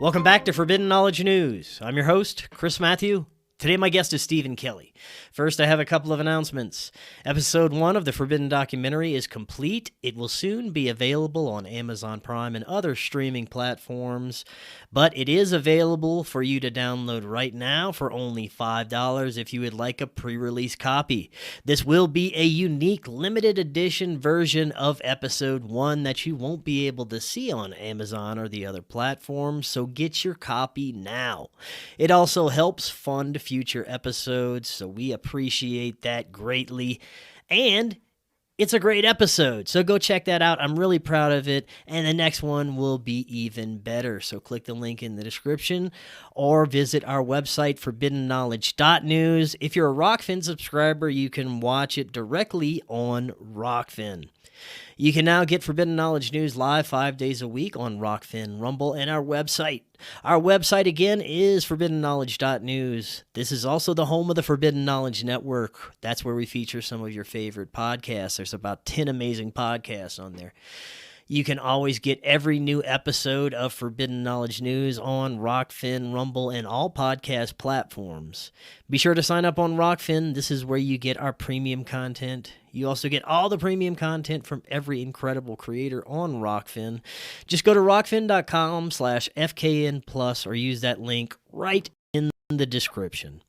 Welcome back to Forbidden Knowledge News. I'm your host, Chris Matthew. Today my guest is Stephen Kelley. First, I have a couple of announcements. Episode 1 of the Forbidden documentary is complete. It will soon be available on Amazon Prime and other streaming platforms, but it is available for you to download right now for only $5 if you would like a pre-release copy. This will be a unique limited edition version of Episode 1 that you won't be able to see on Amazon or the other platforms, so get your copy now. It also helps fund future episodes, so we appreciate that greatly. And it's a great episode, so go check that out. I'm really proud of it, and the next one will be even better. So click the link in the description or visit our website, forbiddenknowledgenews. If you're a Rokfin subscriber, you can watch it directly on Rokfin. You can now get Forbidden Knowledge News live 5 days a week on Rokfin, Rumble, and our website. Our website, again, is forbiddenknowledge.news. This is also the home of the Forbidden Knowledge Network. That's where we feature some of your favorite podcasts. There's about 10 amazing podcasts on there. You can always get every new episode of Forbidden Knowledge News on Rokfin, Rumble, and all podcast platforms. Be sure to sign up on Rokfin. This is where you get our premium content. You also get all the premium content from every incredible creator on Rokfin. Just go to rokfin.com/FKN Plus or use that link right in the description.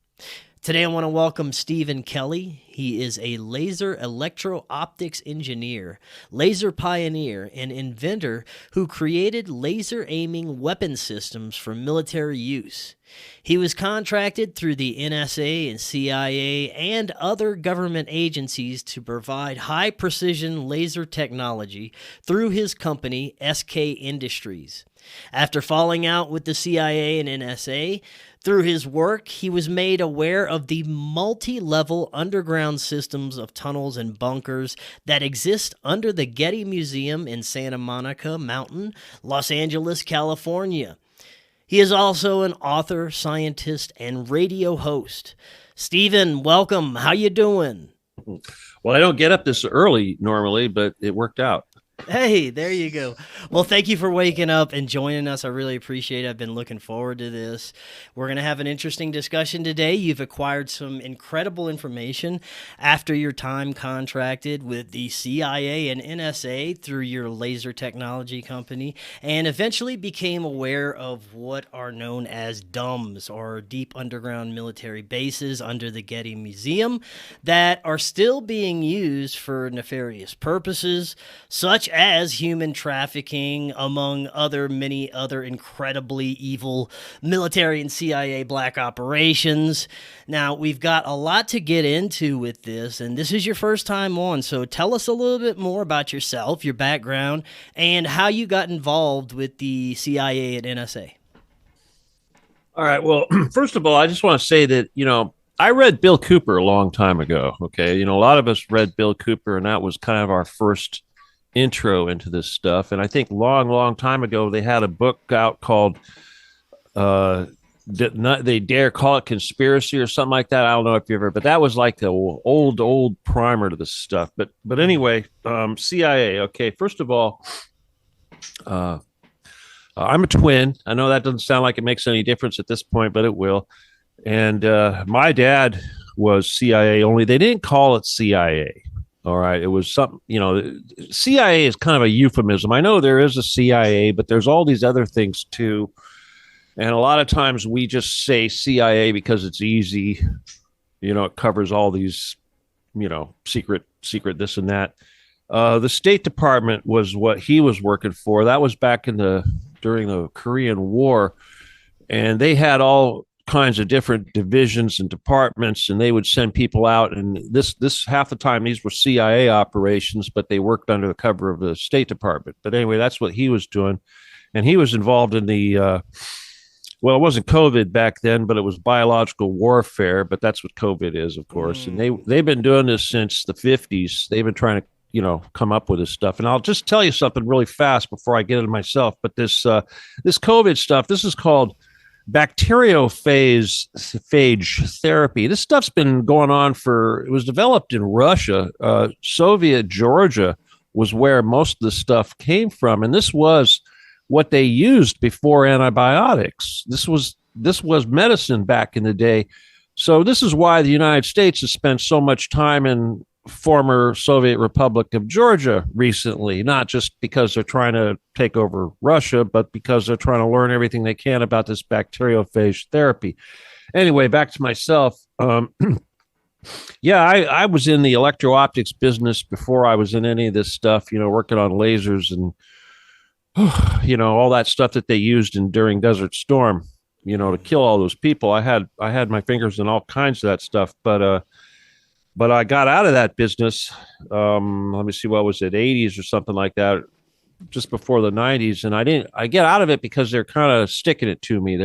Today I want to welcome Stephen Kelley. He is a laser electro-optics engineer, laser pioneer, and inventor who created laser-aiming weapon systems for military use. He was contracted through the NSA and CIA and other government agencies to provide high-precision laser technology through his company, SK Industries. After falling out with the CIA and NSA, through his work, he was made aware of the multi-level underground systems of tunnels and bunkers that exist under the Getty Museum in Santa Monica Mountain, Los Angeles, California. He is also an author, scientist, and radio host. Stephen, welcome. How you doing? Well, I don't get up this early normally, but it worked out. Hey, there you go. Well, thank you for waking up and joining us. I really appreciate it. I've been looking forward to this. We're going to have an interesting discussion today. You've acquired some incredible information after your time contracted with the CIA and NSA through your laser technology company, and eventually became aware of what are known as DUMBS, or deep underground military bases under the Getty Museum, that are still being used for nefarious purposes, such as human trafficking, among many other incredibly evil military and CIA black operations. Now, we've got a lot to get into with this, and this is your first time on, so tell us a little bit more about yourself, your background, and how you got involved with the CIA and NSA. All right. Well, first of all, I just want to say that, I read Bill Cooper a long time ago. Okay. A lot of us read Bill Cooper, and that was kind of our first intro into this stuff. And I think long time ago they had a book out called they dare call it conspiracy or something like that. I don't know if you ever, but that was like the old primer to this stuff. But anyway, CIA. Okay, first of all, I'm a twin. I know that doesn't sound like it makes any difference at this point, but it will. And my dad was CIA, only they didn't call it CIA. All right. It was something, CIA is kind of a euphemism. I know there is a CIA, but there's all these other things too. And a lot of times we just say CIA because it's easy. It covers all these, secret this and that. The State Department was what he was working for. That was back during the Korean War. And they had all kinds of different divisions and departments, and they would send people out, and this half the time these were CIA operations, but they worked under the cover of the State Department. But anyway, that's what he was doing, and he was involved in the well, it wasn't COVID back then, but it was biological warfare, but that's what COVID is, of course. And they've been doing this since the 50s. They've been trying to come up with this stuff. And I'll just tell you something really fast before I get into myself, but this COVID stuff, this is called bacteriophage therapy. This stuff's been going on it was developed in Russia. Soviet Georgia was where most of the stuff came from. And this was what they used before antibiotics. This was medicine back in the day. So this is why the United States has spent so much time in former Soviet Republic of Georgia recently, not just because they're trying to take over Russia, but because they're trying to learn everything they can about this bacteriophage therapy. Anyway, back to myself. Yeah, I was in the electro-optics business before I was in any of this stuff, working on lasers and, all that stuff that they used during Desert Storm, to kill all those people. I had my fingers in all kinds of that stuff, but I got out of that business. Let me see, what was it, 80s or something like that, just before the 90s. And I get out of it because they're kind of sticking it to me.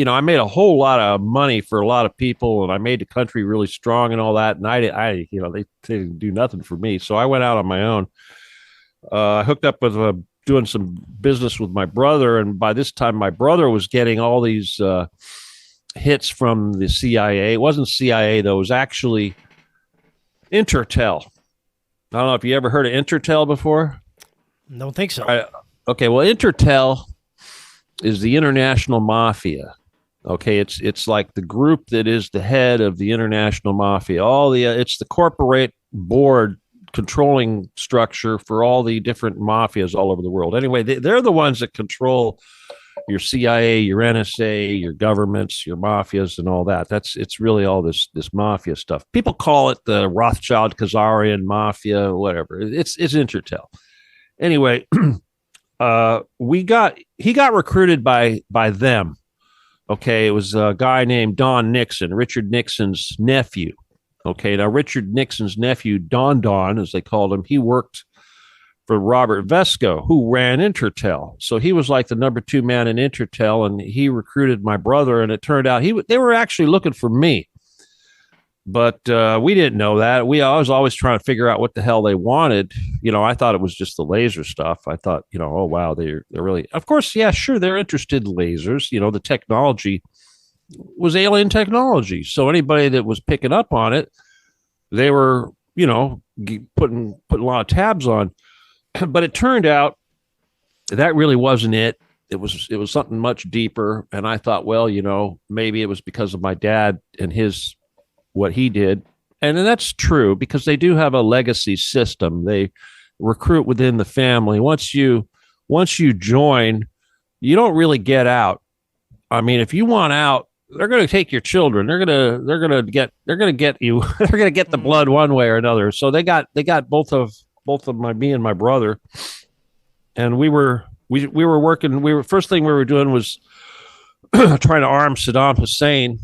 I made a whole lot of money for a lot of people, and I made the country really strong and all that. And they didn't do nothing for me. So I went out on my own. I hooked up with doing some business with my brother. And by this time, my brother was getting all these hits from the CIA. It wasn't CIA, though. It was actually Intertel. I don't know if you ever heard of Intertel before. Don't think so. Okay, well, Intertel is the international mafia. Okay, it's like the group that is the head of the international mafia. It's the corporate board controlling structure for all the different mafias all over the world. Anyway, they're the ones that control your CIA, your NSA, your governments, your mafias, and all that. It's really all this mafia stuff. People call it the Rothschild Khazarian mafia, whatever. It's Intertel. Anyway, he got recruited by them. Okay, it was a guy named Don Nixon, Richard Nixon's nephew. Okay, now Richard Nixon's nephew, Don, as they called him, he worked for Robert Vesco, who ran Intertel. So he was like the number 2 man in Intertel, and he recruited my brother, and it turned out they were actually looking for me. But we didn't know that. I was always trying to figure out what the hell they wanted. I thought it was just the laser stuff. I thought, oh, wow, they're really, of course, yeah, sure, they're interested in lasers. The technology was alien technology. So anybody that was picking up on it, they were, putting a lot of tabs on. But it turned out that really wasn't it. It was something much deeper. And I thought, well, maybe it was because of my dad and what he did. And that's true, because they do have a legacy system. They recruit within the family. Once you join, you don't really get out. I mean, if you want out, they're going to take your children. They're going to get you. They're going to get the blood one way or another. So they got both of me and my brother. And we were working. First thing we were doing was trying to arm Saddam Hussein.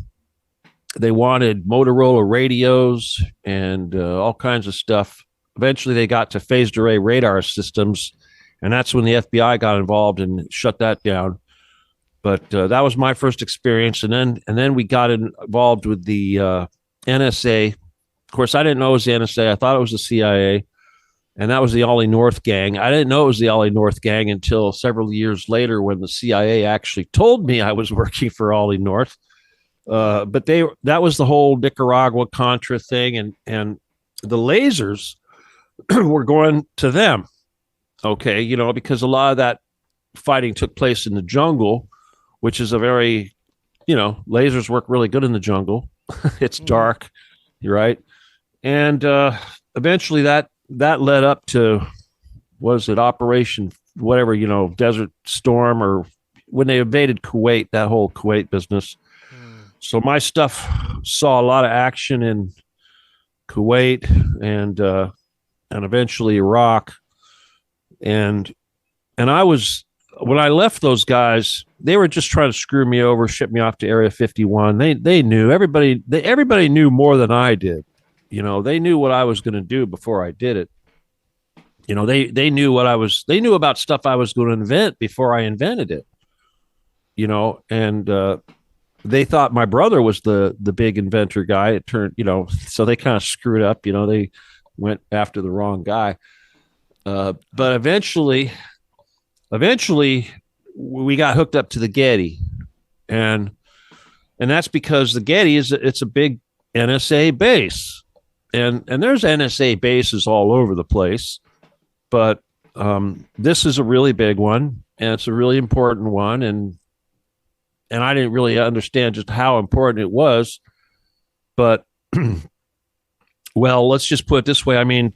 They wanted Motorola radios and all kinds of stuff. Eventually, they got to phased array radar systems, and that's when the FBI got involved and shut that down. But that was my first experience, and then we got involved with the NSA. Of course, I didn't know it was the NSA. I thought it was the CIA, and that was the Ollie North gang. I didn't know it was the Ollie North gang until several years later, when the CIA actually told me I was working for Ollie North. But that was the whole Nicaragua Contra thing, and the lasers were going to them. Okay, because a lot of that fighting took place in the jungle, which is a very, lasers work really good in the jungle. It's dark, right? And eventually that led up to, was it Operation whatever, Desert Storm, or when they invaded Kuwait, that whole Kuwait business. So my stuff saw a lot of action in Kuwait and eventually Iraq. And I was, when I left those guys, they were just trying to screw me over, ship me off to Area 51. They knew, everybody knew more than I did. They knew what I was going to do before I did it. They knew they knew about stuff I was going to invent before I invented it. And they thought my brother was the big inventor guy. It turned, so they kind of screwed up. They went after the wrong guy. But eventually we got hooked up to the Getty, and that's because the Getty it's a big NSA base, and there's NSA bases all over the place. But this is a really big one, and it's a really important one, and I didn't really understand just how important it was, but well, let's just put it this way. I mean,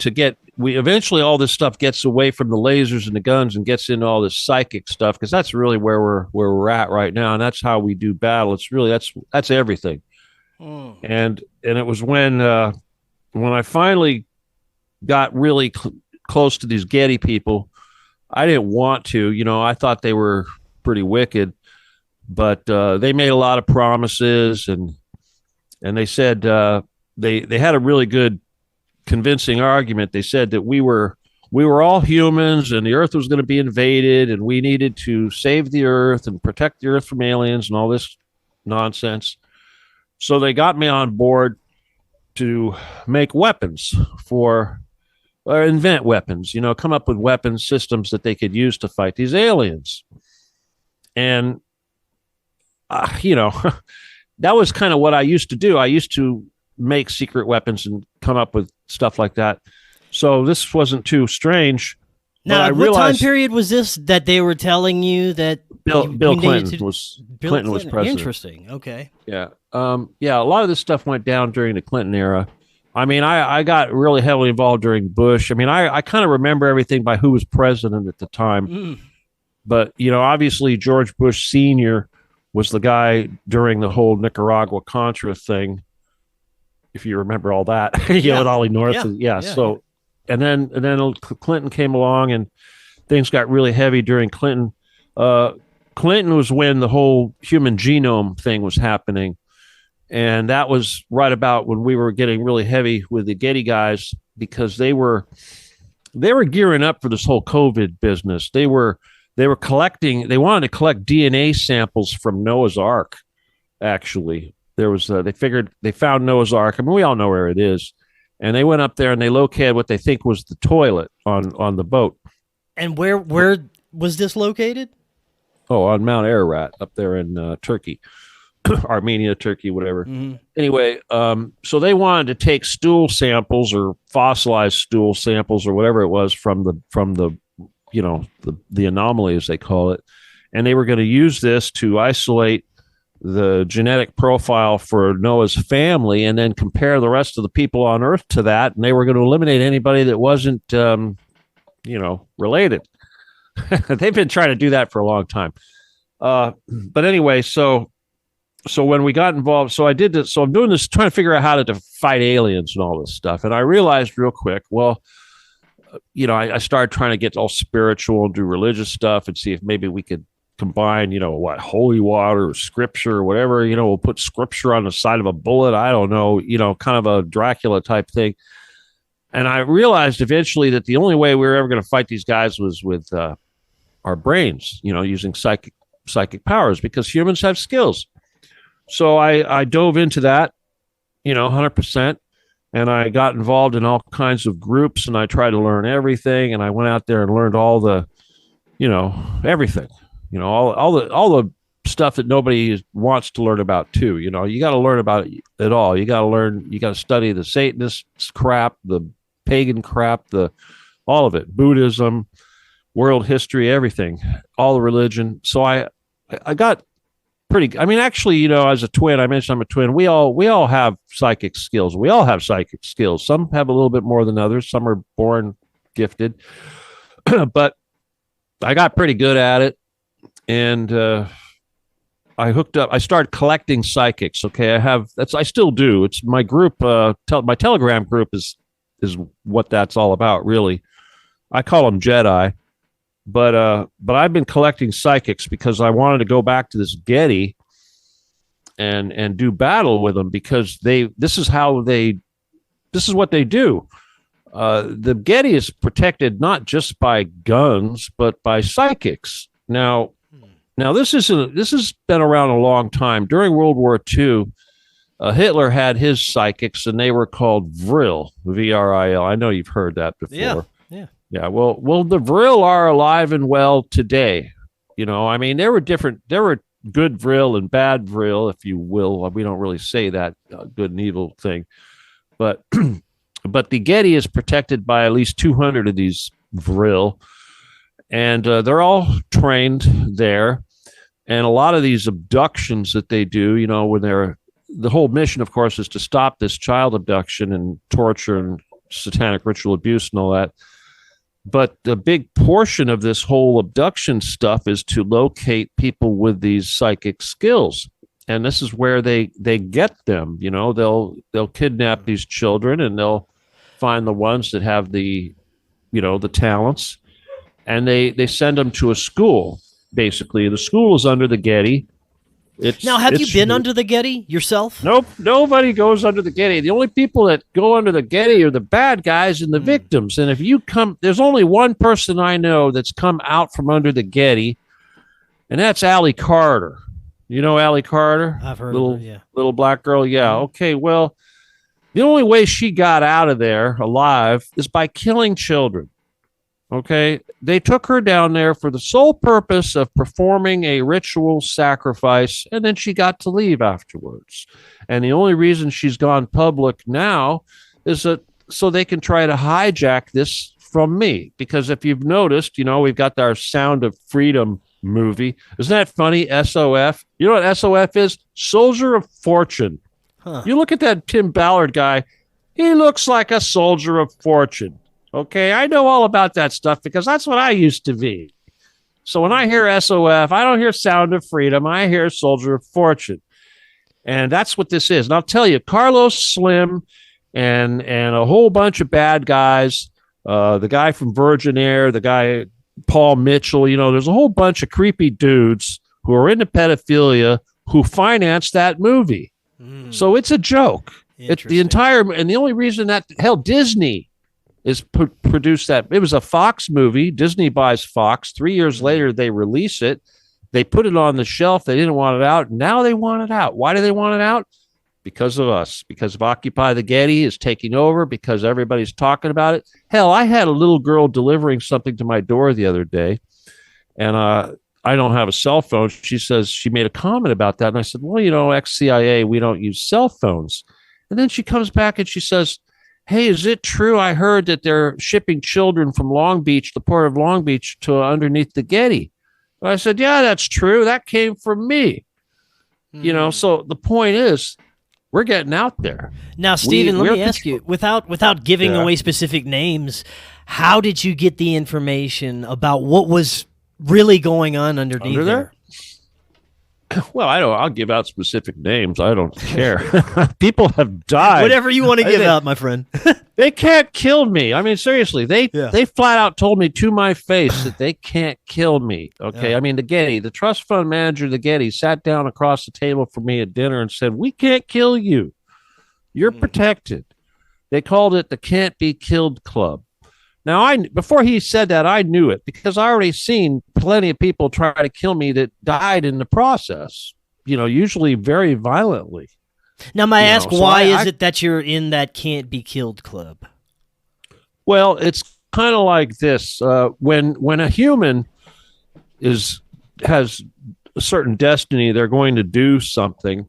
we eventually all this stuff gets away from the lasers and the guns and gets into all this psychic stuff, because that's really where we're at right now, and that's how we do battle. It's really that's everything. And it was when I finally got really close to these Getty people. I didn't want to, I thought they were pretty wicked, but they made a lot of promises, and they said they had a really good convincing argument. They said that we were all humans and the earth was going to be invaded and we needed to save the earth and protect the earth from aliens and all this nonsense. So they got me on board to make weapons or invent weapons, come up with weapons systems that they could use to fight these aliens. And, that was kind of what I used to do. I used to make secret weapons and come up with stuff like that. So this wasn't too strange. Now, what time period was this that they were telling you that Bill Clinton was president? Interesting. Okay. Yeah. Yeah. A lot of this stuff went down during the Clinton era. I mean, I got really heavily involved during Bush. I mean, I kind of remember everything by who was president at the time. But, obviously George Bush Sr. was the guy during the whole Nicaragua Contra thing, if you remember all that, with Ollie North. Yeah. So, and then Clinton came along and things got really heavy during Clinton. Clinton was when the whole human genome thing was happening. And that was right about when we were getting really heavy with the Getty guys, because they were gearing up for this whole COVID business. They wanted to collect DNA samples from Noah's Ark. Actually, there was, they found Noah's Ark. I mean, we all know where it is. And they went up there and they located what they think was the toilet on the boat. And where was this located? Oh, on Mount Ararat up there in Turkey. Armenia, Turkey, whatever. Anyway, so they wanted to take stool samples or fossilized stool samples or whatever it was from the anomaly, as they call it, and they were going to use this to isolate the genetic profile for Noah's family and then compare the rest of the people on Earth to that, and they were going to eliminate anybody that wasn't related. They've been trying to do that for a long time. But anyway, so when we got involved, so I did this. So I'm doing this, trying to figure out how to fight aliens and all this stuff. And I realized real quick, well, I started trying to get all spiritual and do religious stuff and see if maybe we could combine, holy water or scripture or whatever, we'll put scripture on the side of a bullet. I don't know, kind of a Dracula type thing. And I realized eventually that the only way we were ever going to fight these guys was with our brains, using psychic powers, because humans have skills. So I dove into that, 100%. And I got involved in all kinds of groups and I tried to learn everything. And I went out there and learned all the, everything, all the stuff that nobody wants to learn about too. You got to learn about it all. You got to study the Satanist crap, the pagan crap, all of it, Buddhism, world history, everything, all the religion. So I got pretty, actually, as a twin, I mentioned I'm a twin. We all have psychic skills. We all have psychic skills. Some have a little bit more than others. Some are born gifted, but I got pretty good at it. And, I hooked up, I started collecting psychics. Okay. I still do. It's my group, my Telegram group is what that's all about, really. I call them Jedi. But I've been collecting psychics because I wanted to go back to this Getty and do battle with them, because this is what they do. The Getty is protected not just by guns, but by psychics. Now this has been around a long time. During World War II, Hitler had his psychics, and they were called Vril, V-R-I-L. I know you've heard that before. Yeah. Yeah, well, the Vril are alive and well today. There were good Vril and bad Vril, if you will. We don't really say that good and evil thing, but the Getty is protected by at least 200 of these Vril, and they're all trained there. And a lot of these abductions that they do, when the whole mission, of course, is to stop this child abduction and torture and satanic ritual abuse and all that. But the big portion of this whole abduction stuff is to locate people with these psychic skills. And this is where they get them. They'll kidnap these children, and they'll find the ones that have the talents, and they send them to a school. Basically, the school is under the Getty. Now, have you been under the Getty yourself? Nope, nobody goes under the Getty. The only people that go under the Getty are the bad guys and the victims. And if you there's only one person I know that's come out from under the Getty, and that's Allie Carter. You know Allie Carter? I've heard of her, yeah. Little black girl, yeah. Okay, well, the only way she got out of there alive is by killing children. Okay, they took her down there for the sole purpose of performing a ritual sacrifice, and then she got to leave afterwards. And the only reason she's gone public now is that so they can try to hijack this from me. Because if you've noticed, we've got our Sound of Freedom movie. Isn't that funny? SOF. You know what SOF is? Soldier of Fortune. Huh. You look at that Tim Ballard guy, he looks like a soldier of fortune. Okay, I know all about that stuff because that's what I used to be. So when I hear SOF, I don't hear Sound of Freedom. I hear Soldier of Fortune. And that's what this is. And I'll tell you, Carlos Slim and a whole bunch of bad guys, the guy from Virgin Air, the guy Paul Mitchell, there's a whole bunch of creepy dudes who are into pedophilia who financed that movie. So it's a joke. It's the only reason that, Disney is produced that. It was a Fox movie. Disney buys Fox. 3 years later, they release it. They put it on the shelf. They didn't want it out. Now they want it out. Why do they want it out? Because of us. Because of Occupy the Getty is taking over. Because everybody's talking about it. Hell, I had a little girl delivering something to my door the other day, and I don't have a cell phone. She says she made a comment about that, and I said, well, ex-CIA, we don't use cell phones. And then she comes back and she says, hey, is it true? I heard that they're shipping children from Long Beach, the port of Long Beach, to underneath the Getty. And I said, yeah, that's true. That came from me. So the point is, we're getting out there. Now, Stephen, let me ask you, without giving away specific names, how did you get the information about what was really going on underneath there? Well, I'll give out specific names. I don't care. People have died. Whatever you want to give out, my friend. They can't kill me. I mean, seriously, they flat out told me to my face that they can't kill me. Okay. Yeah. I mean, the Getty, the trust fund manager of the Getty sat down across the table from me at dinner and said, we can't kill you. You're protected. They called it the Can't Be Killed Club. Now, before he said that, I knew it because I already seen plenty of people try to kill me that died in the process, usually very violently. Now, may I ask, why is it that you're in that Can't Be Killed Club? Well, it's kind of like this. When a human has a certain destiny, they're going to do something.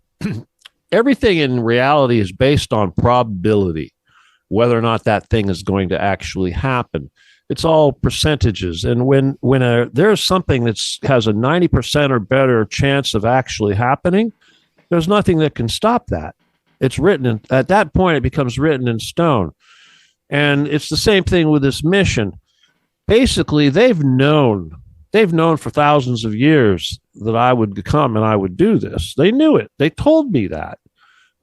Everything in reality is based on probability. Whether or not that thing is going to actually happen. It's all percentages. And when there's something that has a 90% or better chance of actually happening, there's nothing that can stop that. It's written at that point, it becomes written in stone. And it's the same thing with this mission. Basically, they've known for thousands of years that I would come and I would do this. They knew it. They told me that.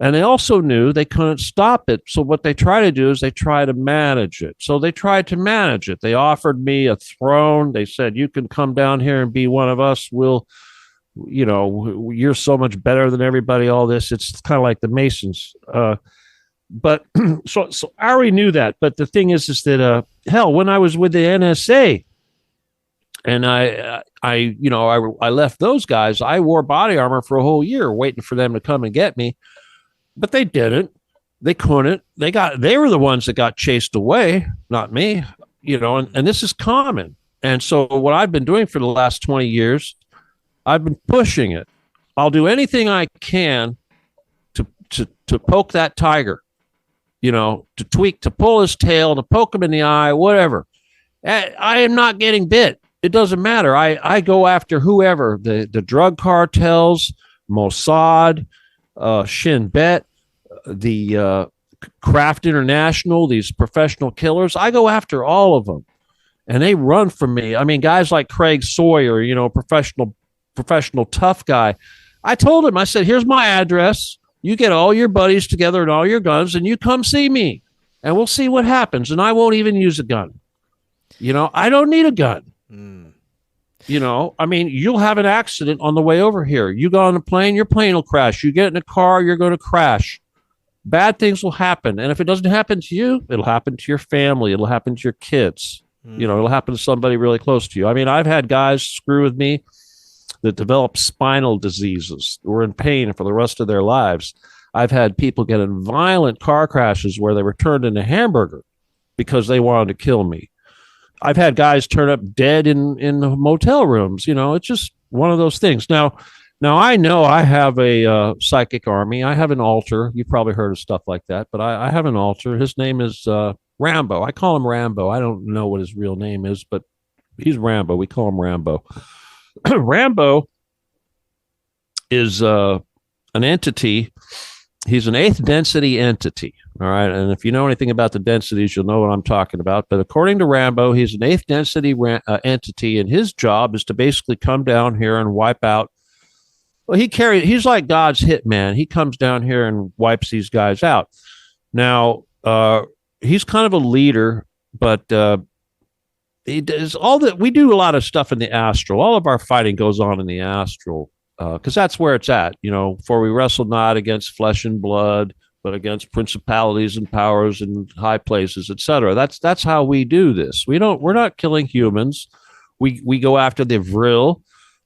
And they also knew they couldn't stop it. So what they try to do is they try to manage it. So they tried to manage it. They offered me a throne. They said, you can come down here and be one of us. You're so much better than everybody, all this. It's kind of like the Masons. But so I already knew that. But the thing is that, when I was with the NSA and I left those guys, I wore body armor for a whole year waiting for them to come and get me. But they didn't. They couldn't. They were the ones that got chased away, not me. And this is common. And so what I've been doing for the last 20 years, I've been pushing it. I'll do anything I can to poke that tiger, to tweak, to pull his tail, to poke him in the eye, whatever. I am not getting bit. it doesn't matter. I go after whoever, the drug cartels, Mossad, Shin Bet, the Kraft International, these professional killers. I go after all of them, and they run from me. I mean, guys like Craig Sawyer, you know, professional tough guy. I told him, I said, here's my address. You get all your buddies together and all your guns, and you come see me, and we'll see what happens. And I won't even use a gun. You know, I don't need a gun. You know, I mean, you'll have an accident on the way over here. You go on a plane, your plane will crash. You get in a car, you're going to crash. Bad things will happen. And if it doesn't happen to you, it'll happen to your family. It'll happen to your kids. You know, it'll happen to somebody really close to you. I mean, I've had guys screw with me that develop spinal diseases, who are in pain for the rest of their lives. I've had people get in violent car crashes where they were turned into hamburger because they wanted to kill me. I've had guys turn up dead in the motel rooms. You know, it's just one of those things. Now I know I have a psychic army. I have an altar. You've probably heard of stuff like that, but I have an altar. His name is Rambo. I call him Rambo. I don't know what his real name is, but he's Rambo. We call him Rambo. Rambo is an entity. He's an 8th density entity. All right. And if you know anything about the densities, you'll know what I'm talking about. But according to Rambo, he's an 8th density entity, and his job is to basically come down here and wipe out. Well, he's like God's hitman. He comes down here and wipes these guys out. Now, he's kind of a leader, but he does all that. We do a lot of stuff in the astral. All of our fighting goes on in the astral. Because that's where it's at, you know, for we wrestle not against flesh and blood, but against principalities and powers and high places, etc. That's how we do this. We're not killing humans. We go after the Vril.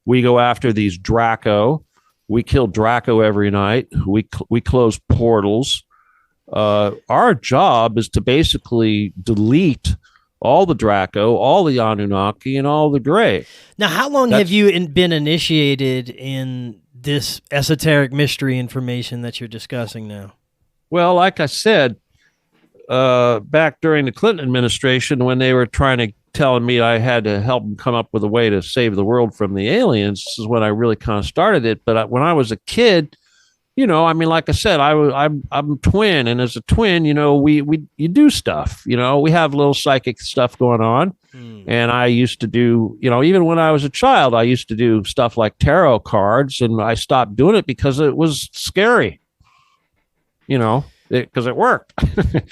We go after these Draco. We kill Draco every night. We close portals. Our job is to basically delete all the Draco, all the Anunnaki, and all the Gray. Now, how long have you been initiated in this esoteric mystery information that you're discussing now? Well, like I said, back during the Clinton administration, when they were telling me I had to help them come up with a way to save the world from the aliens, this is when I really kind of started it. But when I was a kid, you know, I mean, like I said, I'm a twin, and as a twin, you know, you do stuff. You know, we have little psychic stuff going on, and I used to do, you know, even when I was a child, I used to do stuff like tarot cards, and I stopped doing it because it was scary. You know, because it worked.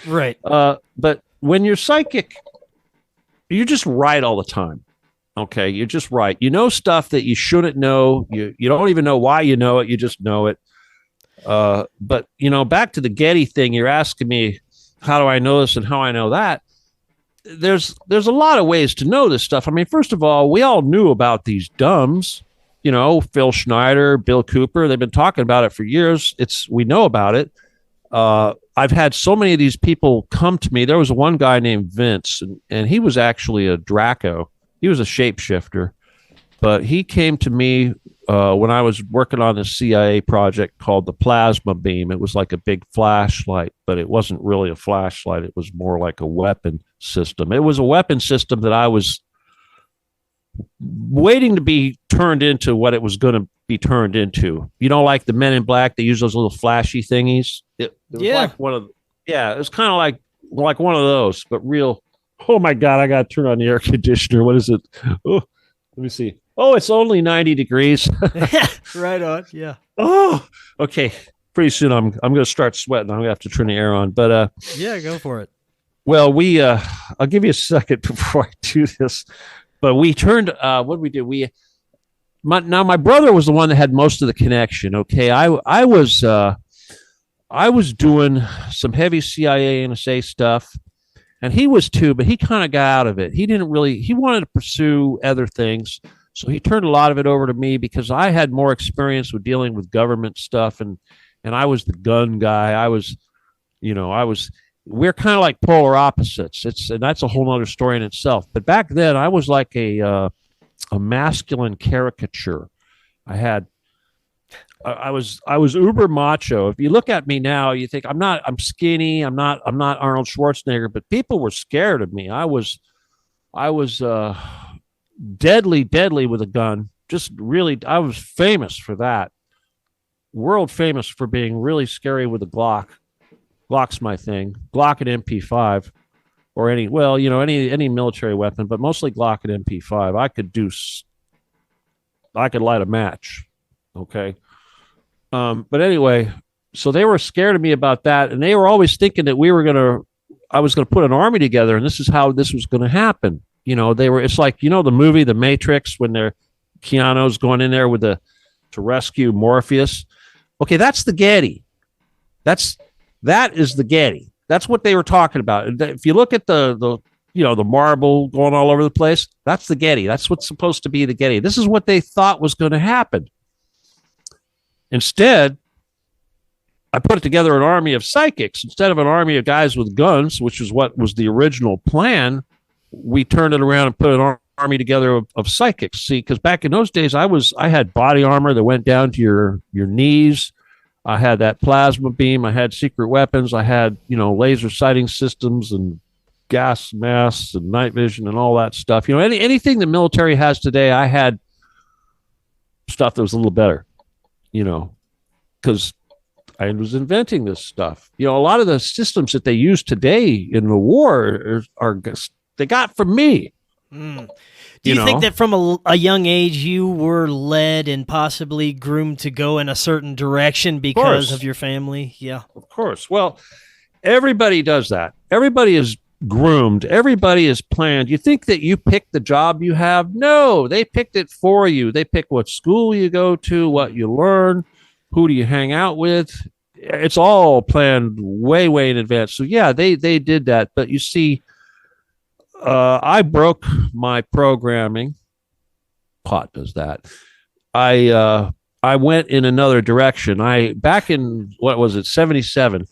Right. But when you're psychic, you just write all the time. Okay, you just write. You know stuff that you shouldn't know. You don't even know why you know it. You just know it. But, you know, back to the Getty thing, you're asking me, how do I know this and how I know that? There's a lot of ways to know this stuff. I mean, first of all, we all knew about these DUMBS, you know, Phil Schneider, Bill Cooper. They've been talking about it for years. We know about it. I've had so many of these people come to me. There was one guy named Vince, and he was actually a Draco. He was a shapeshifter, but he came to me when I was working on this CIA project called the Plasma Beam. It was like a big flashlight, but it wasn't really a flashlight. It was more like a weapon system. It was a weapon system that I was waiting to be turned into what it was going to be turned into. You know, like the Men in Black, they use those little flashy thingies. It was like it was kind of like one of those, but real. Oh my God, I got to turn on the air conditioner. What is it? Oh, let me see. Oh, it's only 90 degrees. Right on. Yeah. Oh, okay. Pretty soon I'm going to start sweating. I'm going to have to turn the air on. But yeah, go for it. Well, I'll give you a second before I do this. But we turned. What did we do? Now my brother was the one that had most of the connection. Okay, I was doing some heavy CIA NSA stuff. And he was too, but he kind of got out of it. He wanted to pursue other things. So he turned a lot of it over to me because I had more experience with dealing with government stuff. And I was the gun guy. We're kind of like polar opposites. And that's a whole other story in itself. But back then I was like a masculine caricature. I was uber macho. If you look at me now, you think I'm skinny. I'm not Arnold Schwarzenegger, but people were scared of me. I was deadly, deadly with a gun. Just really, I was famous for that. World famous for being really scary with a Glock. Glock's my thing. Glock and MP5, or any military weapon, but mostly Glock and MP5. I could light a match. Okay. But anyway, so they were scared of me about that, and they were always thinking that I was gonna put an army together, and this is how this was gonna happen. It's like, the movie The Matrix, when Keanu's going in there to rescue Morpheus. Okay, that's the Getty. That is the Getty. That's what they were talking about. If you look at the marble going all over the place, that's the Getty. That's what's supposed to be the Getty. This is what they thought was going to happen. Instead, I put together an army of psychics. Instead of an army of guys with guns, which is what was the original plan, we turned it around and put an army together of psychics. See, because back in those days, I had body armor that went down to your knees. I had that plasma beam. I had secret weapons. I had, laser sighting systems and gas masks and night vision and all that stuff. Anything the military has today, I had stuff that was a little better, because I was inventing this stuff. A lot of the systems that they use today in the war are they got from me. Mm. Do you think that from a young age you were led and possibly groomed to go in a certain direction because of your family? Yeah. Of course. Well, everybody does that. Everybody is groomed. Everybody is planned. You think that you pick the job you have? No, they picked it for you. They pick what school you go to, what you learn, who do you hang out with. It's all planned way, way in advance. So yeah, they did that. But you see, I broke my programming. Pot does that. I went in another direction. Back in 77.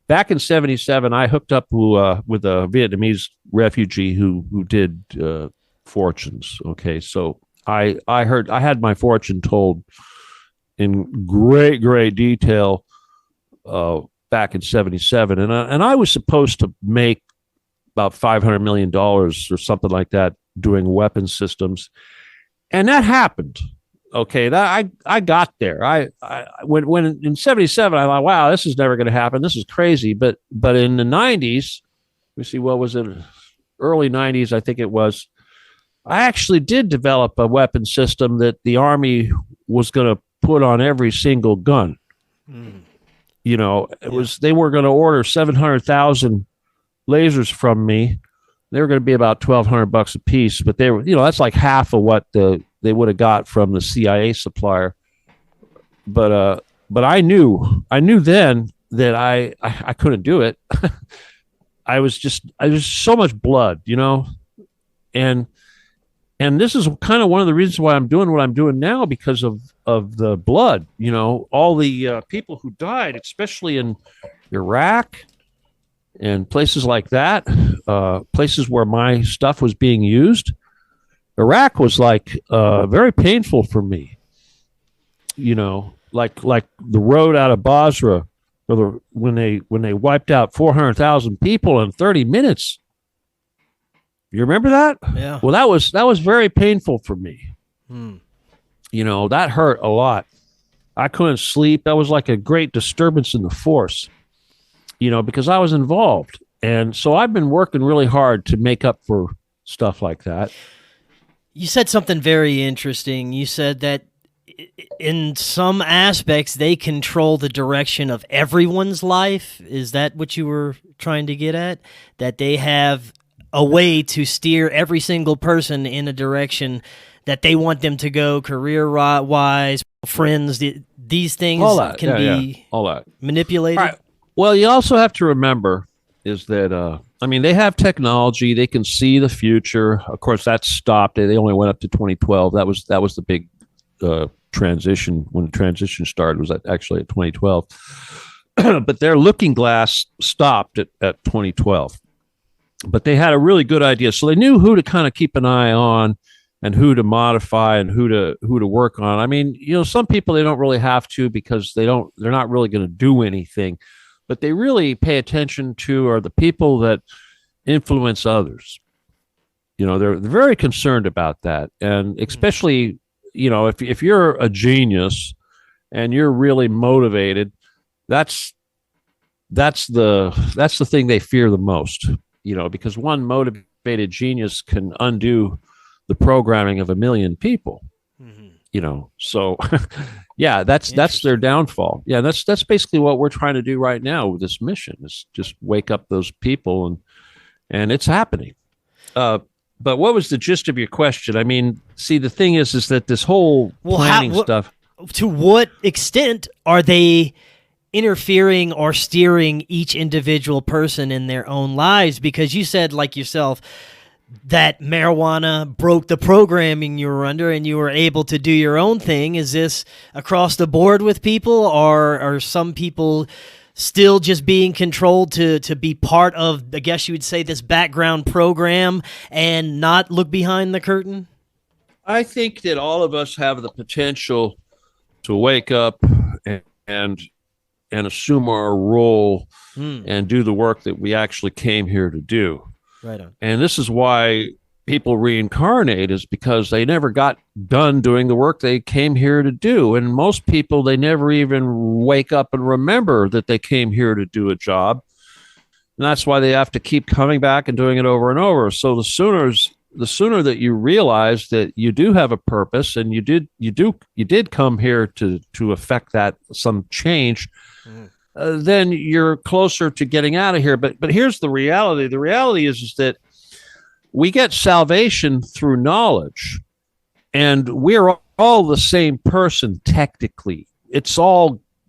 Back in 77, I hooked up with a Vietnamese refugee who did fortunes. Okay, so I had my fortune told in great, great detail back in 77, and I was supposed to make about $500 million or something like that doing weapon systems. And that happened. Okay. I got there. When in 77, I thought, wow, this is never going to happen. This is crazy. But in the 90s, we see, what was it? Early 90s, I think it was. I actually did develop a weapon system that the Army was going to put on every single gun. Mm. They were going to order 700,000 lasers from me. They were going to be about $1,200 a piece, but they were, that's like half of what they would have got from the CIA supplier. But I knew then that I couldn't do it. I was so much blood, and this is kind of one of the reasons why I'm doing what I'm doing now, because of the blood, all the people who died, especially in Iraq and places like that, places where my stuff was being used. Iraq was like very painful for me, like the road out of Basra, when they wiped out 400,000 people in 30 minutes. You remember that? Yeah. Well, that was very painful for me. Hmm. That hurt a lot. I couldn't sleep. That was like a great disturbance in the force. Because I was involved. And so I've been working really hard to make up for stuff like that. You said something very interesting. You said that in some aspects, they control the direction of everyone's life. Is that what you were trying to get at? That they have a way to steer every single person in a direction that they want them to go, career-wise, friends, these things can be all that manipulated? All right. Well, you also have to remember is that, they have technology. They can see the future. Of course, that stopped. They only went up to 2012. That was the big transition. When the transition started, was actually at 2012. But their looking glass stopped at 2012. But they had a really good idea. So they knew who to kind of keep an eye on and who to modify and who to work on. Some people they don't really have to, because they're not really going to do anything. But they really pay attention to are the people that influence others. They're very concerned about that, and especially if you're a genius and you're really motivated, that's the thing they fear the most. Because one motivated genius can undo the programming of a million people. So yeah, that's their downfall. Yeah, that's basically what we're trying to do right now with this mission, is just wake up those people, and it's happening. But what was the gist of your question? I mean, see, the thing is that this whole planning stuff. To what extent are they interfering or steering each individual person in their own lives? Because you said, like yourself, that marijuana broke the programming you were under and you were able to do your own thing. Is this across the board with people, or are some people still just being controlled to be part of, I guess you would say, this background program and not look behind the curtain? I think that all of us have the potential to wake up and assume our role and do the work that we actually came here to do. Right on. And this is why people reincarnate, is because they never got done doing the work they came here to do. And most people, they never even wake up and remember that they came here to do a job. And that's why they have to keep coming back and doing it over and over. So the sooner that you realize that you do have a purpose and you did come here to affect that some change, then you're closer to getting out of here. But here's the reality. The reality is that we get salvation through knowledge, and we're all the same person technically.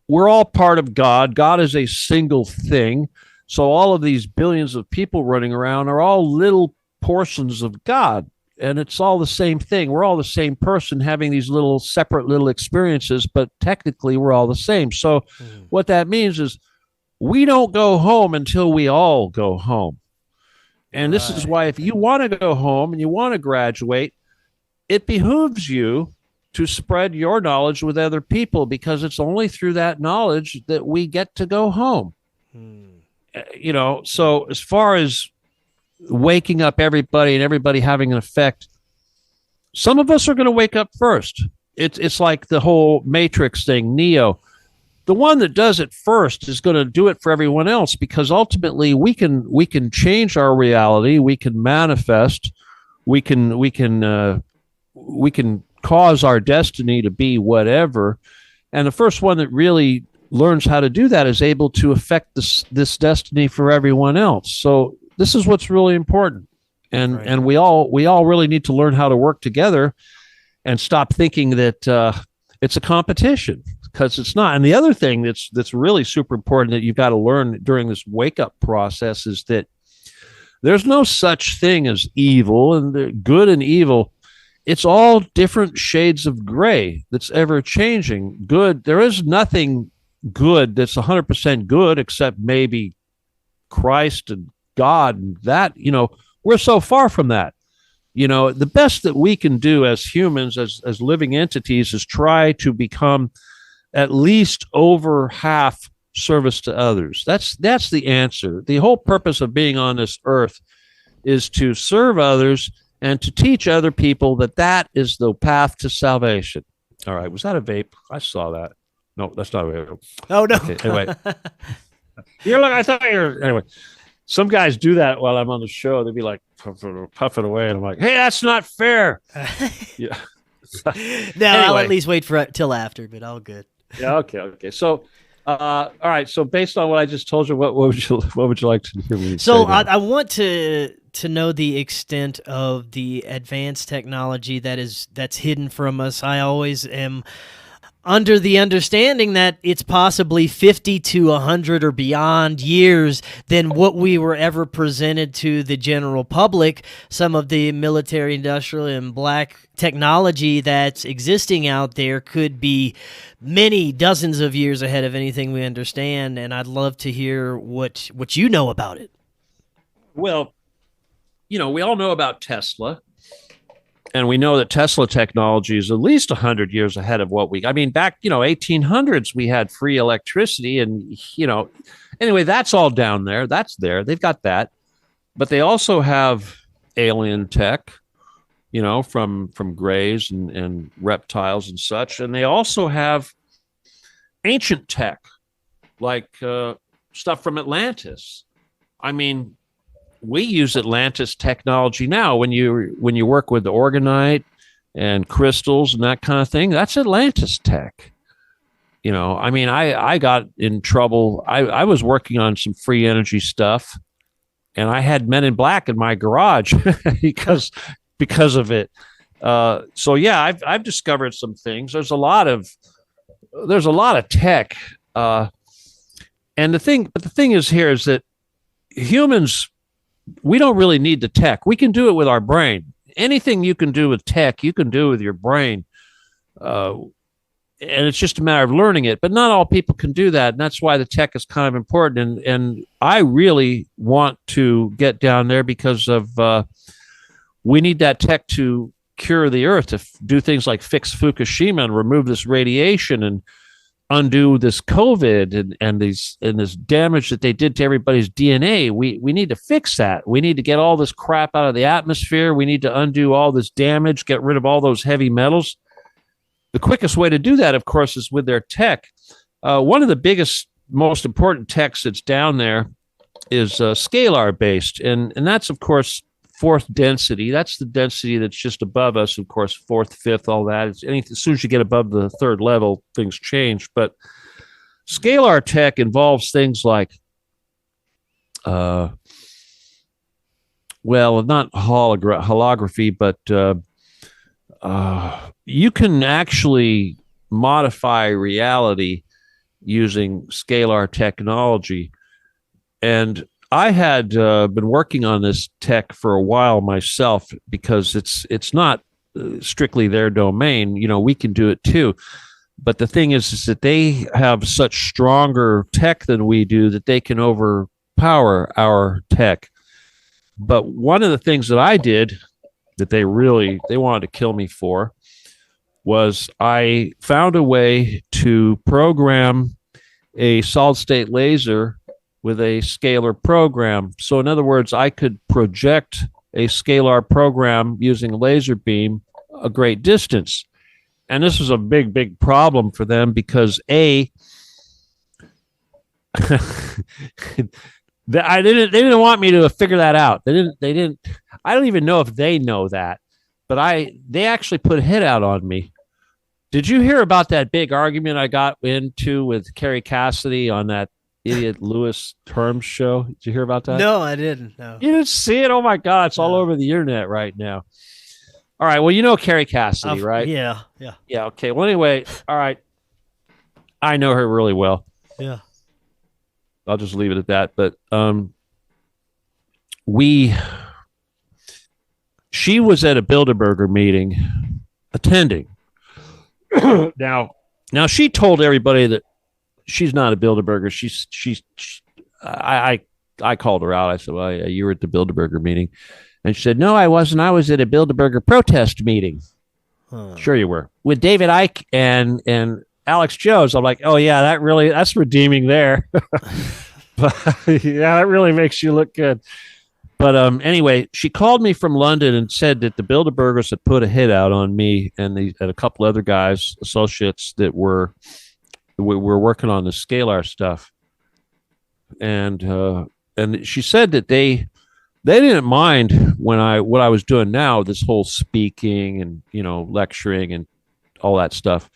We're all part of God. God is a single thing. So all of these billions of people running around are all little portions of God, and it's all the same thing. We're all the same person having these little separate little experiences, but technically we're all the same. So what that means is we don't go home until we all go home. And this is why, if you want to go home and you want to graduate, it behooves you to spread your knowledge with other people, because it's only through that knowledge that we get to go home. So as far as waking up everybody and everybody having an effect, some of us are going to wake up first. It's like the whole Matrix thing, Neo. The one that does it first is going to do it for everyone else, because ultimately we can change our reality. We can manifest. We can cause our destiny to be whatever. And the first one that really learns how to do that is able to affect this destiny for everyone else. So this is what's really important. And we all really need to learn how to work together and stop thinking that it's a competition, because it's not. And the other thing that's really super important that you've got to learn during this wake up process is that there's no such thing as evil, and good and evil. It's all different shades of gray that's ever changing. Good. There is nothing good that's 100% good, except maybe Christ and God, and that, we're so far from that. The best that we can do as humans, as living entities, is try to become at least over half service to others. That's the answer. The whole purpose of being on this earth is to serve others and to teach other people that is the path to salvation. All right. Was that a vape? I saw that. No, that's not a vape. Oh, no. Okay, anyway. I thought you were, anyway. Some guys do that while I'm on the show. They'd be like puffing away, and I'm like, "Hey, that's not fair." Yeah. No, anyway. I'll at least wait till after, but all good. Yeah. Okay. So, all right. So, based on what I just told you, what would you like to hear me say? So, I want to know the extent of the advanced technology that's hidden from us. I always am under the understanding that it's possibly 50 to 100 or beyond years than what we were ever presented to the general public. Some of the military, industrial, and black technology that's existing out there could be many dozens of years ahead of anything we understand, and I'd love to hear what you know about it. Well, we all know about Tesla. And we know that Tesla technology is at least 100 years ahead of what back, 1800s, we had free electricity. And, anyway, that's all down there. That's there. They've got that. But they also have alien tech, from grays and reptiles and such. And they also have ancient tech, like stuff from Atlantis. I mean, we use Atlantis technology now. When you work with the organite and crystals and that kind of thing, that's Atlantis tech. I mean, I got in trouble. I was working on some free energy stuff, and I had Men in Black in my garage because of it. So yeah, I've discovered some things. There's a lot of tech. And the thing is that humans, we don't really need the tech. We can do it with our brain. Anything you can do with tech, you can do with your brain. And it's just a matter of learning it. But not all people can do that. And that's why the tech is kind of important. And I really want to get down there because of we need that tech to cure the earth, to do things like fix Fukushima and remove this radiation and undo this COVID and this damage that they did to everybody's DNA. We need to fix that. We need to get all this crap out of the atmosphere. We need to undo all this damage, get rid of all those heavy metals. The quickest way to do that, of course, is with their tech. One of the biggest, most important techs that's down there is scalar based. And that's, of course, fourth density. That's the density that's just above us. Of course, fourth, fifth, all that. As soon as you get above the third level, things change. But scalar tech involves things like, not holography, but you can actually modify reality using scalar technology. And I had been working on this tech for a while myself because it's not strictly their domain. We can do it too. But the thing is that they have such stronger tech than we do that they can overpower our tech. But one of the things that I did that they wanted to kill me for was I found a way to program a solid state laser with a scalar program. So in other words, I could project a scalar program using a laser beam a great distance. And this was a big, big problem for them because they didn't want me to figure that out. They didn't, I don't even know if they know that, but they actually put a hit out on me. Did you hear about that big argument I got into with Kerry Cassidy on that idiot Louis Terms show? Did you hear about that? No, I didn't. No. You didn't see it? Oh my God. It's all over the internet right now. All right. Well, you know Kerry Cassidy, right? Yeah. Yeah. Okay. Well, anyway, all right. I know her really well. Yeah. I'll just leave it at that. But she was at a Bilderberger meeting attending. Now she told everybody that she's not a Bilderberger. I called her out. I said, well, you were at the Bilderberger meeting. And she said, no, I wasn't. I was at a Bilderberger protest meeting. Sure you were. With David Icke and Alex Jones. I'm like, oh yeah, that's redeeming there. But yeah, that really makes you look good. But anyway, she called me from London and said that the Bilderbergers had put a hit out on me and a couple other guys, associates that were working on the scalar stuff. And she said that they didn't mind what I was doing now, this whole speaking and lecturing and all that stuff.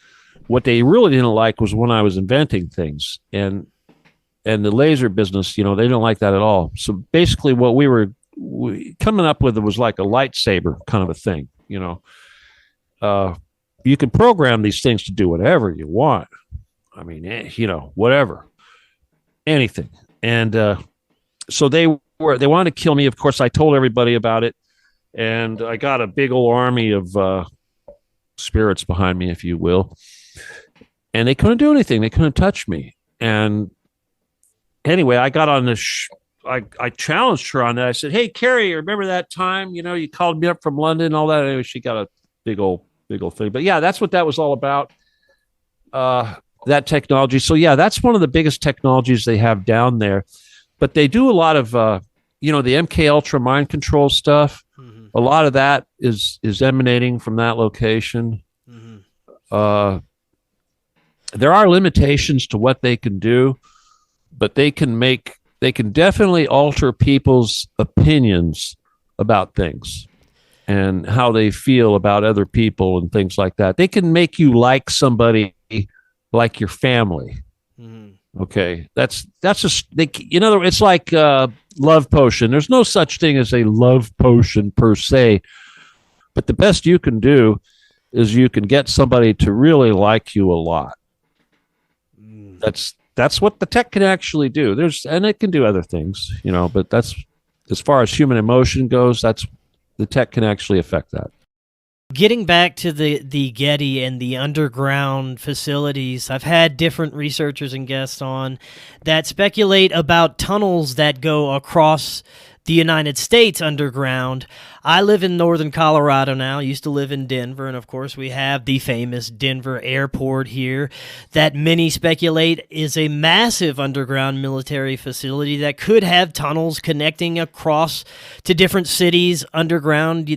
What they really didn't like was when I was inventing things and the laser business. They didn't like that at all. So basically, what we were coming up with was like a lightsaber kind of a thing. You can program these things to do whatever you want. I mean, whatever, anything. And so they wanted to kill me. Of course, I told everybody about it, and I got a big old army of spirits behind me, if you will. And they couldn't do anything. They couldn't touch me. And anyway, I got on this. I challenged her on that. I said, "Hey, Kerry, remember that time? You called me up from London and all that." Anyway, she got a big old thing. But yeah, that's what that was all about. That technology. So yeah, that's one of the biggest technologies they have down there. But they do a lot of, the MK Ultra mind control stuff. Mm-hmm. A lot of that is emanating from that location. There are limitations to what they can do, but they can definitely alter people's opinions about things and how they feel about other people and things like that. They can make you like somebody like your family. Okay, that's just it's like love potion. There's no such thing as a love potion per se, but the best you can do is you can get somebody to really like you a lot. That's what the tech can actually do. And it can do other things, but that's, as far as human emotion goes, that's, the tech can actually affect that. Getting back to the Getty and the underground facilities, I've had different researchers and guests on that speculate about tunnels that go across the United States underground. I live in northern Colorado now, used to live in Denver, and of course we have the famous Denver airport here that many speculate is a massive underground military facility that could have tunnels connecting across to different cities underground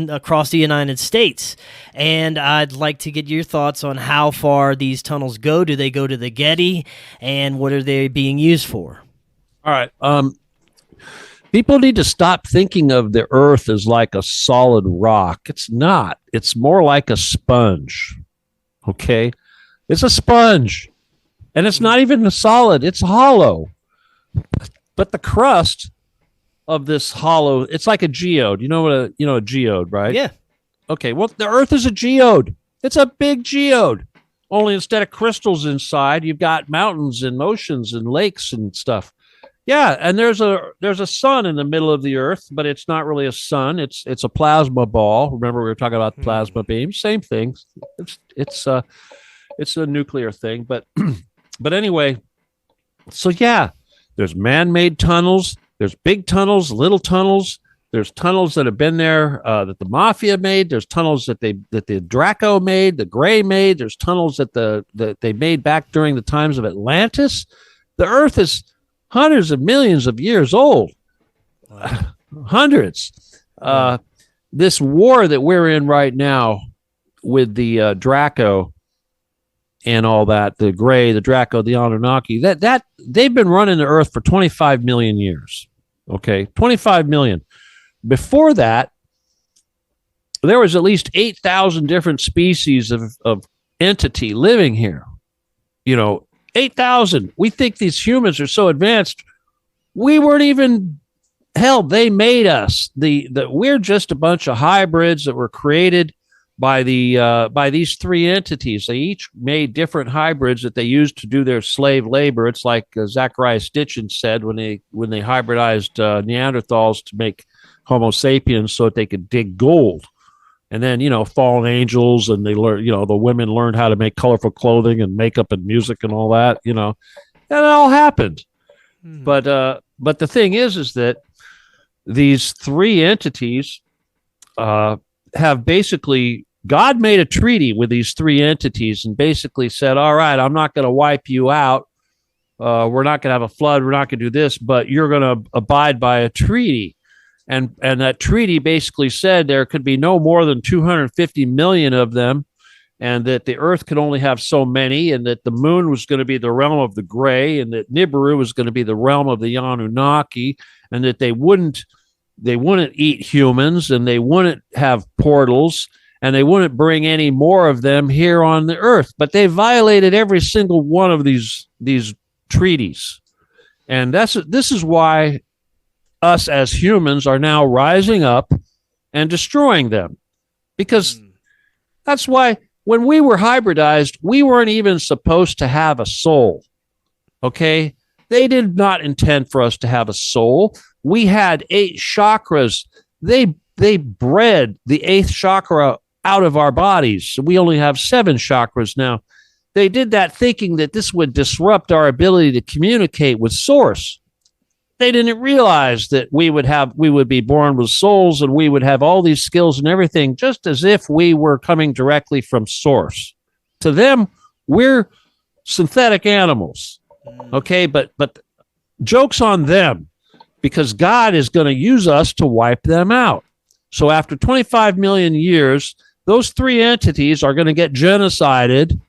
across the United States. And I'd like to get your thoughts on how far these tunnels go. Do they go to the Getty, and what are they being used for? All right. People need to stop thinking of the earth as like a solid rock. It's not. It's more like a sponge. Okay? It's a sponge. And it's not even a solid. It's hollow. But the crust of this hollow, it's like a geode. You know what a geode, right? Yeah. Okay, well, the earth is a geode. It's a big geode. Only instead of crystals inside, you've got mountains and oceans and lakes and stuff. Yeah, and there's a sun in the middle of the earth, but it's not really a sun. It's a plasma ball. Remember, we were talking about plasma beams. Same thing. It's a nuclear thing, but anyway. So yeah, there's man-made tunnels. There's big tunnels, little tunnels. There's tunnels that have been there that the mafia made. There's tunnels that the Draco made, the Gray made. There's tunnels that they made back during the times of Atlantis. The Earth is hundreds of millions of years old. Wow. Hundreds. This war that we're in right now with the Draco and all that, the Gray, the Draco, the Anunnaki, that they've been running the Earth for 25 million years. Okay, 25 million. Before that, there was at least 8,000 different species of entity living here. 8,000. We think these humans are so advanced. We weren't even, hell, they made us. We're just a bunch of hybrids that were created by these three entities. They each made different hybrids that they used to do their slave labor. It's like Zachariah Stitchin said when they hybridized Neanderthals to make Homo sapiens so that they could dig gold. And then, fallen angels, and they learn, the women learned how to make colorful clothing and makeup and music and all that, and it all happened. But the thing is that these three entities have basically, God made a treaty with these three entities and basically said, all right, I'm not going to wipe you out. We're not going to have a flood. We're not going to do this, but you're going to abide by a treaty. And that treaty basically said there could be no more than 250 million of them, and that the Earth could only have so many, and that the moon was going to be the realm of the Gray, and that Nibiru was going to be the realm of the Anunnaki, and that they wouldn't eat humans, and they wouldn't have portals, and they wouldn't bring any more of them here on the Earth. But they violated every single one of these treaties, and this is why us as humans are now rising up and destroying them, because that's why when we were hybridized, we weren't even supposed to have a soul. Okay? They did not intend for us to have a soul. We had 8 chakras. They bred the 8th chakra out of our bodies. So we only have 7 chakras now. They did that thinking that this would disrupt our ability to communicate with Source. They didn't realize that we would be born with souls, and we would have all these skills and everything, just as if we were coming directly from Source. To them, we're synthetic animals. Okay, but joke's on them, because God is going to use us to wipe them out. So after 25 million years, those three entities are going to get genocided.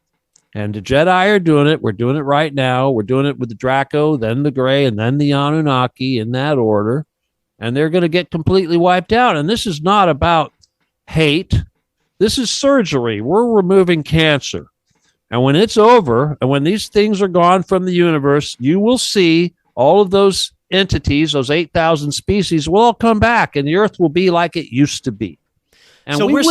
And the Jedi are doing it. We're doing it right now. We're doing it with the Draco, then the Grey, and then the Anunnaki in that order. And they're going to get completely wiped out. And this is not about hate. This is surgery. We're removing cancer. And when it's over, and when these things are gone from the universe, you will see all of those entities, those 8,000 species, will all come back, and the Earth will be like it used to be. And so we're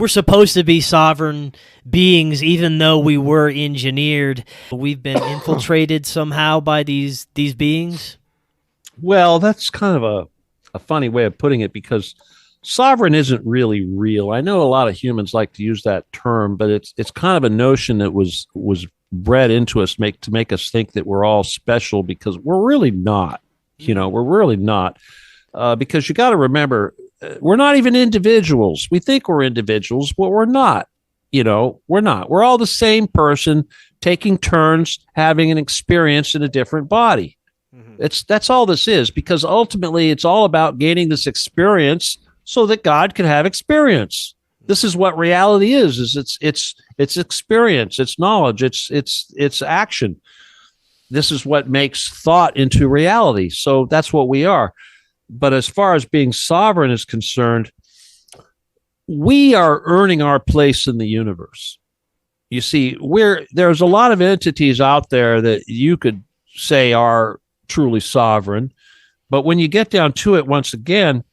supposed to be sovereign beings, even though we were engineered. We've been infiltrated somehow by these beings. Well, that's kind of a funny way of putting it, because sovereign isn't really real. I know a lot of humans like to use that term, but it's kind of a notion that was bred into us to make us think that we're all special, because we're really not. We're really not. Because you got to remember, we're not even individuals. We think we're individuals, but we're not. We're not. We're all the same person taking turns having an experience in a different body. Mm-hmm. That's all this is, because ultimately it's all about gaining this experience so that God can have experience. This is what reality is it's experience, it's knowledge, it's action. This is what makes thought into reality. So that's what we are. But as far as being sovereign is concerned, we are earning our place in the universe. You see, there's a lot of entities out there that you could say are truly sovereign. But when you get down to it, once again,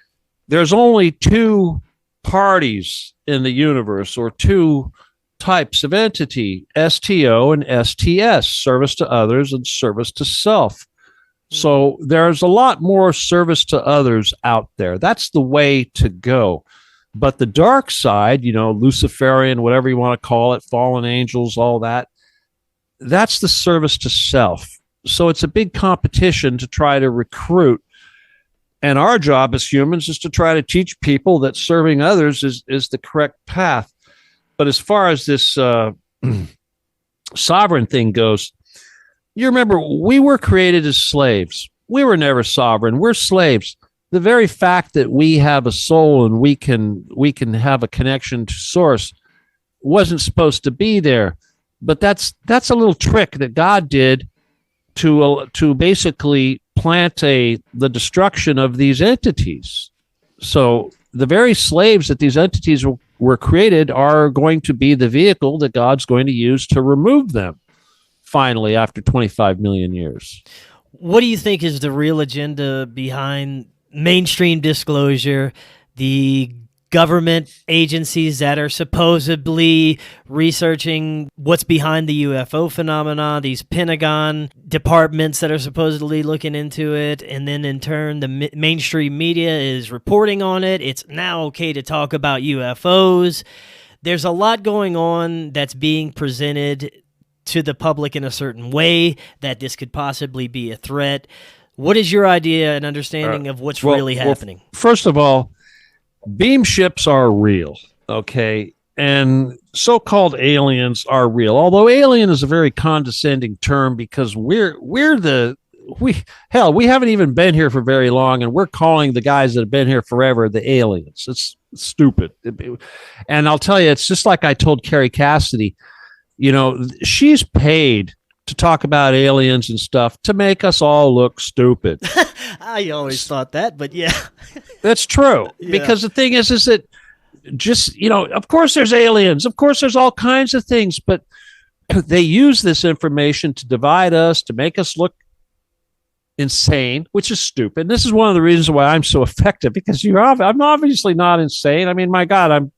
there's only two parties in the universe, or two types of entity, STO and STS, service to others and service to self. So there's a lot more service to others out there. That's the way to go. But the dark side, Luciferian, whatever you want to call it, fallen angels, all that, that's the service to self. So it's a big competition to try to recruit. And our job as humans is to try to teach people that serving others is the correct path. But as far as this sovereign thing goes, you remember, we were created as slaves. We were never sovereign. We're slaves. The very fact that we have a soul and we can have a connection to source wasn't supposed to be there. But that's a little trick that God did to basically plant the destruction of these entities. So the very slaves that these entities were created are going to be the vehicle that God's going to use to remove them. Finally, after 25 million years. What do you think is the real agenda behind mainstream disclosure, the government agencies that are supposedly researching what's behind the UFO phenomena, these Pentagon departments that are supposedly looking into it, and then in turn the mainstream media is reporting on it? It's now okay to talk about UFOs. There's a lot going on that's being presented to the public in a certain way that this could possibly be a threat. What is your idea and understanding of what's really happening? First of all, beam ships are real, okay? And so-called aliens are real. Although alien is a very condescending term, because we haven't even been here for very long, and we're calling the guys that have been here forever the aliens. It's stupid. And I'll tell you, it's just like I told Carrie Cassidy. She's paid to talk about aliens and stuff to make us all look stupid. I always thought that, but yeah. That's true. Yeah. Because the thing is that just, of course there's aliens. Of course there's all kinds of things, but they use this information to divide us, to make us look insane, which is stupid. And this is one of the reasons why I'm so effective, because I'm obviously not insane. I mean, my God,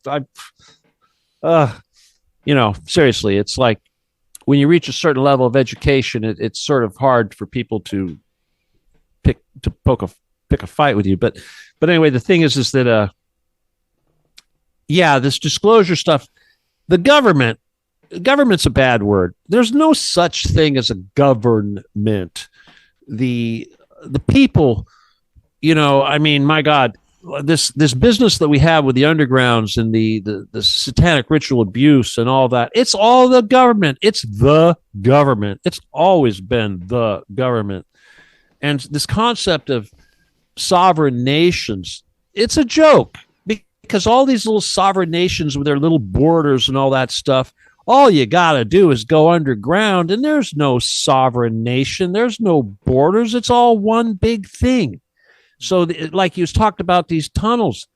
seriously, it's like when you reach a certain level of education, it's sort of hard for people to pick a fight with you. But anyway, the thing is that this disclosure stuff, government's a bad word. There's no such thing as a government. The people, my God, this business that we have with the undergrounds and the satanic ritual abuse and all that, it's all the government. It's the government. It's always been the government. And this concept of sovereign nations, it's a joke because all these little sovereign nations with their little borders and all that stuff, all you got to do is go underground, and there's no sovereign nation. There's no borders. It's all one big thing. So like you talked about these tunnels,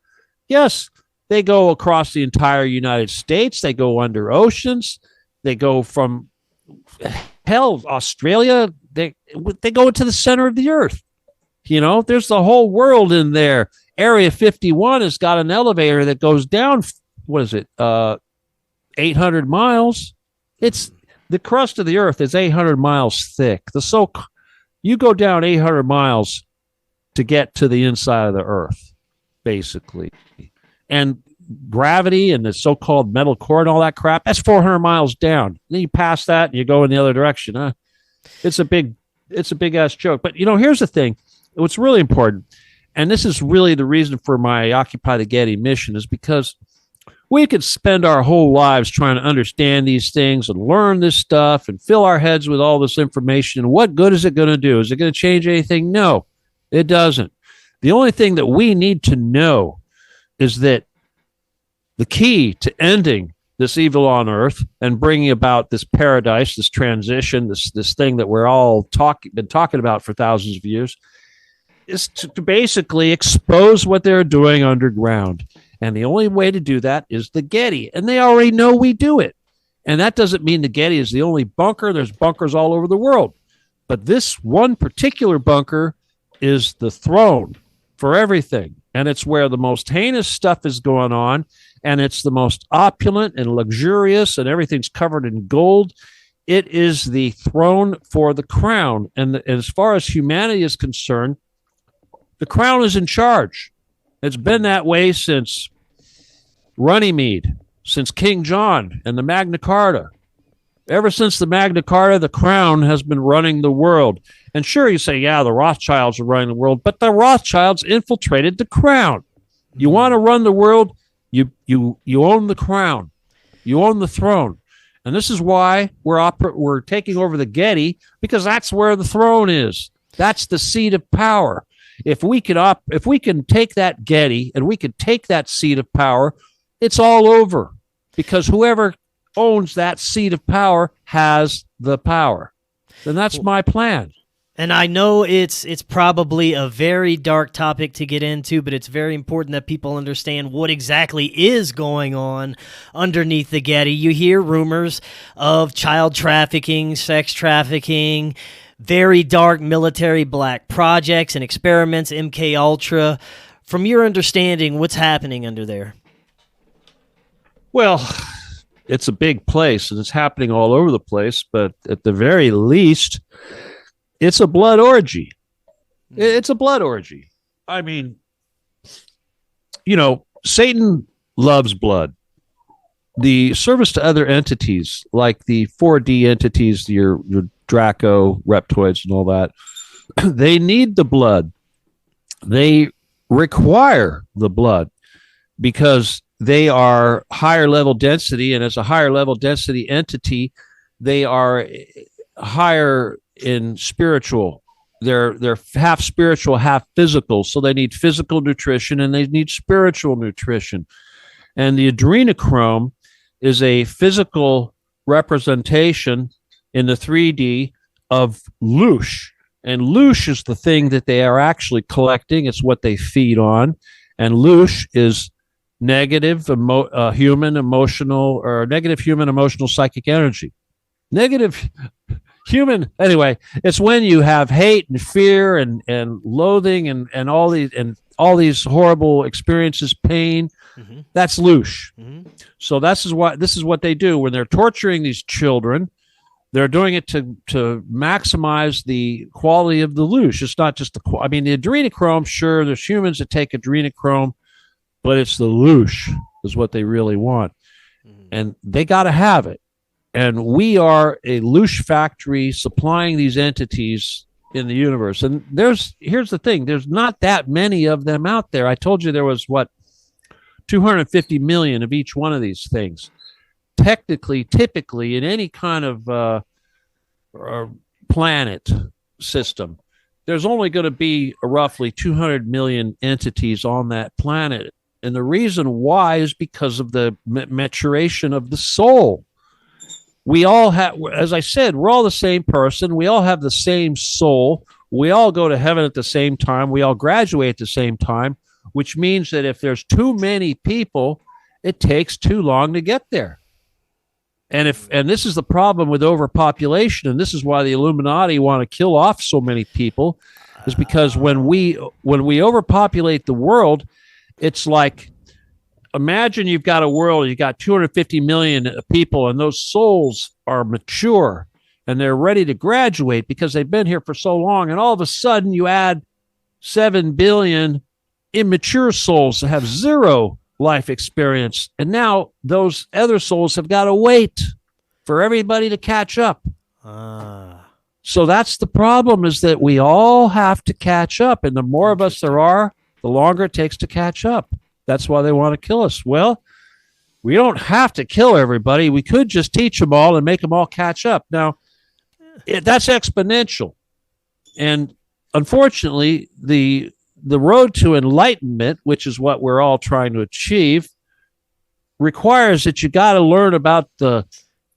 yes, they go across the entire United States. They go under oceans. They go from Australia. They go to the center of the earth. There's the whole world in there. Area 51 has got an elevator that goes down, 800 miles. It's the crust of the earth is 800 miles thick. You go down 800 miles to get to the inside of the earth, basically. And gravity and the so-called metal core and all that crap, that's 400 miles down. Then you pass that and you go in the other direction. It's a big ass joke. But here's the thing. What's really important, and this is really the reason for my Occupy the Getty mission, is because we could spend our whole lives trying to understand these things and learn this stuff and fill our heads with all this information. And what good is it going to do? Is it going to change anything? No, it doesn't. The only thing that we need to know is that the key to ending this evil on earth and bringing about this paradise, this transition, this thing that we're all been talking about for thousands of years, is to basically expose what they're doing underground. And the only way to do that is the Getty. And they already know we do it. And that doesn't mean the Getty is the only bunker. There's bunkers all over the world. But this one particular bunker is the throne for everything. And it's where the most heinous stuff is going on. And it's the most opulent and luxurious, and everything's covered in gold. It is the throne for the crown. And as far as humanity is concerned, the crown is in charge. It's been that way since Runnymede, since King John and the Magna Carta. Ever since the Magna Carta, the crown has been running the world. And sure, you say, yeah, the Rothschilds are running the world, but the Rothschilds infiltrated the crown. You want to run the world, you own the crown. You own the throne. And this is why we're taking over the Getty, because that's where the throne is. That's the seat of power. If we can take that Getty and we can take that seat of power, it's all over, because whoever owns that seat of power has the power. And that's my plan. And I know it's probably a very dark topic to get into, but it's very important that people understand what exactly is going on underneath the Getty. You hear rumors of child trafficking, sex trafficking, very dark military black projects and experiments, MK Ultra. From your understanding, what's happening under there? Well, it's a big place and it's happening all over the place, but at the very least, it's a blood orgy. It's a blood orgy. I mean, Satan loves blood. The service to other entities, like the 4D entities, your Draco, reptoids, and all that, they need the blood. They require the blood because they are higher level density, and as a higher level density entity, they are higher in spiritual. They're half spiritual, half physical, so they need physical nutrition and they need spiritual nutrition. And the adrenochrome is a physical representation in the 3D of loosh. And loosh is the thing that they are actually collecting. It's what they feed on. And loosh is negative human emotional psychic energy. Negative human, anyway, it's when you have hate and fear and loathing and all these horrible experiences, pain. Mm-hmm. That's loosh. Mm-hmm. So this is what they do when they're torturing these children. They're doing it to maximize the quality of the loosh. It's not just the adrenochrome. Sure, there's humans that take adrenochrome, but it's the loosh is what they really want, and they got to have it. And we are a loosh factory supplying these entities in the universe. And here's the thing: there's not that many of them out there. I told you there was 250 million of each one of these things. Typically, in any kind of planet system, there's only going to be roughly 200 million entities on that planet. And the reason why is because of the maturation of the soul. We all have, as I said, we're all the same person. We all have the same soul. We all go to heaven at the same time. We all graduate at the same time, which means that if there's too many people, it takes too long to get there. And this is the problem with overpopulation, and this is why the Illuminati want to kill off so many people, is because when we overpopulate the world, it's like, imagine you've got a world, you've got 250 million people, and those souls are mature and they're ready to graduate because they've been here for so long. And all of a sudden you add 7 billion immature souls that have zero life experience. And now those other souls have got to wait for everybody to catch up. So that's the problem, is that we all have to catch up. And the more of us there are, the longer it takes to catch up. That's why they want to kill us. Well, we don't have to kill everybody. We could just teach them all and make them all catch up. Now, that's exponential. And unfortunately, the road to enlightenment, which is what we're all trying to achieve, requires that you got to learn about the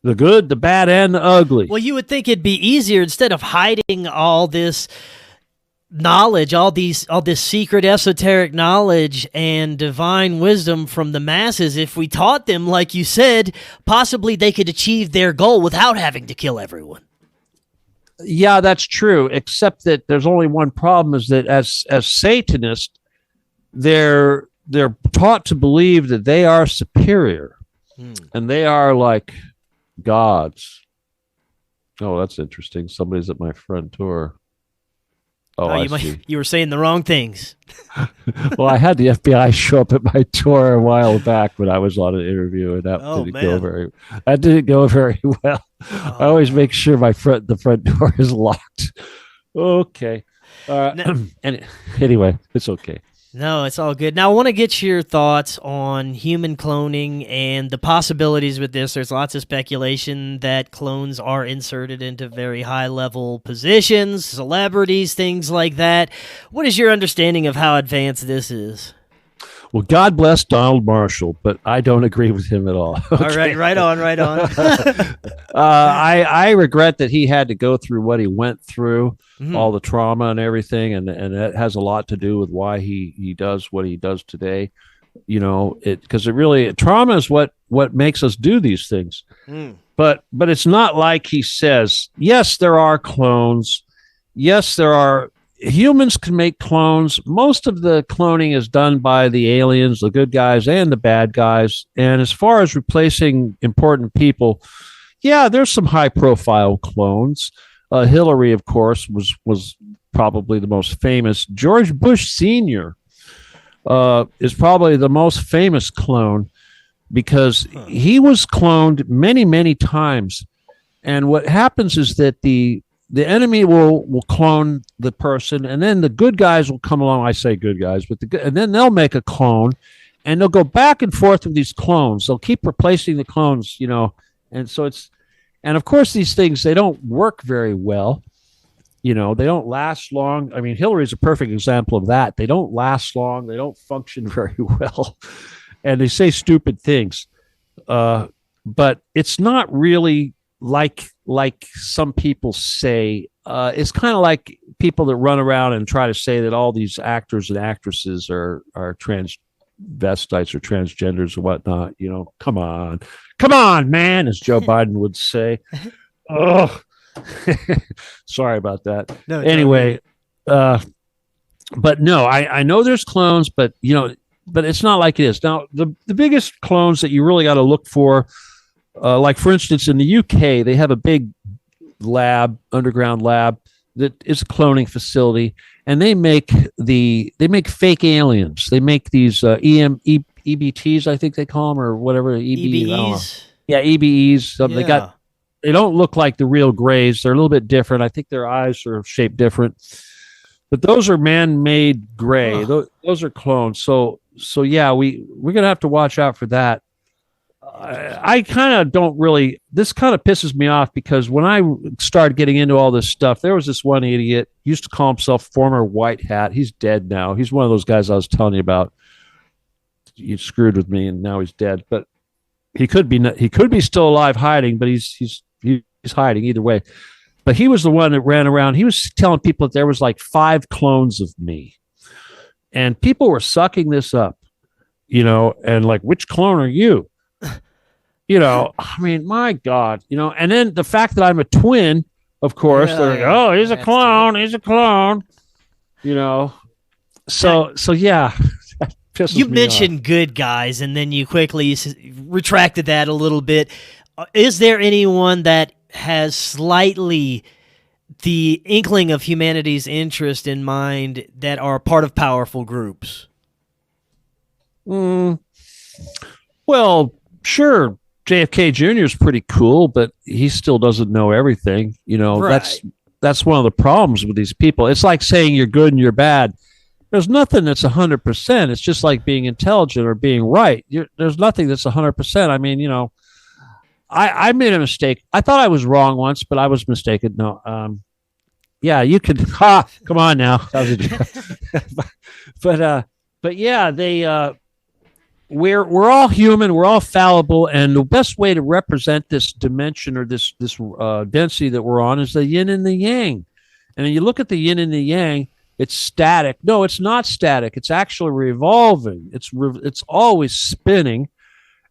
good, the bad, and the ugly. Well, you would think it'd be easier, instead of hiding all this knowledge, all this secret esoteric knowledge and divine wisdom from the masses. If we taught them, like you said, possibly they could achieve their goal without having to kill everyone. Yeah, that's true, except that there's only one problem, is that as Satanists, they're taught to believe that they are superior and they are like gods. Oh, that's interesting. Somebody's at my front door. Oh, you were saying the wrong things. Well, I had the FBI show up at my door a while back when I was on an interview, and that didn't go very well. I always make sure the front door is locked. Okay. Anyway, it's okay. No, it's all good. Now, I want to get your thoughts on human cloning and the possibilities with this. There's lots of speculation that clones are inserted into very high-level positions, celebrities, things like that. What is your understanding of how advanced this is? Well, God bless Donald Marshall, but I don't agree with him at all. Okay. All right, right on. I regret that he had to go through what he went through, all the trauma and everything, and that has a lot to do with why he does what he does today. You know, because trauma is what makes us do these things. But it's not like he says. Yes, there are clones. Yes, there are. Humans can make clones. Most of the cloning is done by the aliens, the good guys and the bad guys. And as far as replacing important people, yeah, there's some high-profile clones. Hillary, of course, was probably the most famous. George Bush Sr. Is probably the most famous clone, because he was cloned many, many times. And what happens is that the enemy will clone the person, and then the good guys will come along. I say good guys, and then they'll make a clone, and they'll go back and forth with these clones. They'll keep replacing the clones, you know, and so and of course these things, they don't work very well. You know, they don't last long. I mean, Hillary's a perfect example of that. They don't last long. They don't function very well, and they say stupid things. But it's not really like some people say. It's kind of like people that run around and try to say that all these actors and actresses are transvestites or transgenders or whatnot. You know, come on, man, as Joe Biden would say. Oh, sorry about that. No, anyway, but no, I know there's clones, but it's not like it is now. The biggest clones that you really got to look for. Like, for instance, in the UK, they have a big underground lab that is a cloning facility, and they make fake aliens. They make these EBTs, I think they call them, or whatever. EBEs? Yeah, EBEs. They don't look like the real Greys. They're a little bit different. I think their eyes are shaped different. But those are man-made gray. Those are clones. So yeah, we're going to have to watch out for that. I kind of don't really, this kind of pisses me off because when I started getting into all this stuff, there was this one idiot, used to call himself former white hat. He's dead now. He's one of those guys I was telling you about. He screwed with me and now he's dead, but he could be still alive hiding, but he's hiding either way. But he was the one that ran around. He was telling people that there was like 5 clones of me, and people were sucking this up, and like, which clone are you? I mean, my God, and then the fact that I'm a twin, of course, they're like, oh, he's a clone. He's a clone, So yeah. You mentioned good guys, and then you quickly retracted that a little bit. Is there anyone that has slightly the inkling of humanity's interest in mind that are part of powerful groups? Well, sure. JFK Jr. is pretty cool, but he still doesn't know everything. Right. That's one of the problems with these people. It's like saying you're good and you're bad. There's nothing that's 100%. It's just like being intelligent or being right. There's nothing that's 100%. I mean, I made a mistake. I thought I was wrong once, but I was mistaken. No. Yeah, you could. Come on now. But yeah, we're all human. We're all fallible, and the best way to represent this dimension or this density that we're on is the yin and the yang. And when you look at the yin and the yang, it's static. No, it's not static. It's actually revolving. It's always spinning.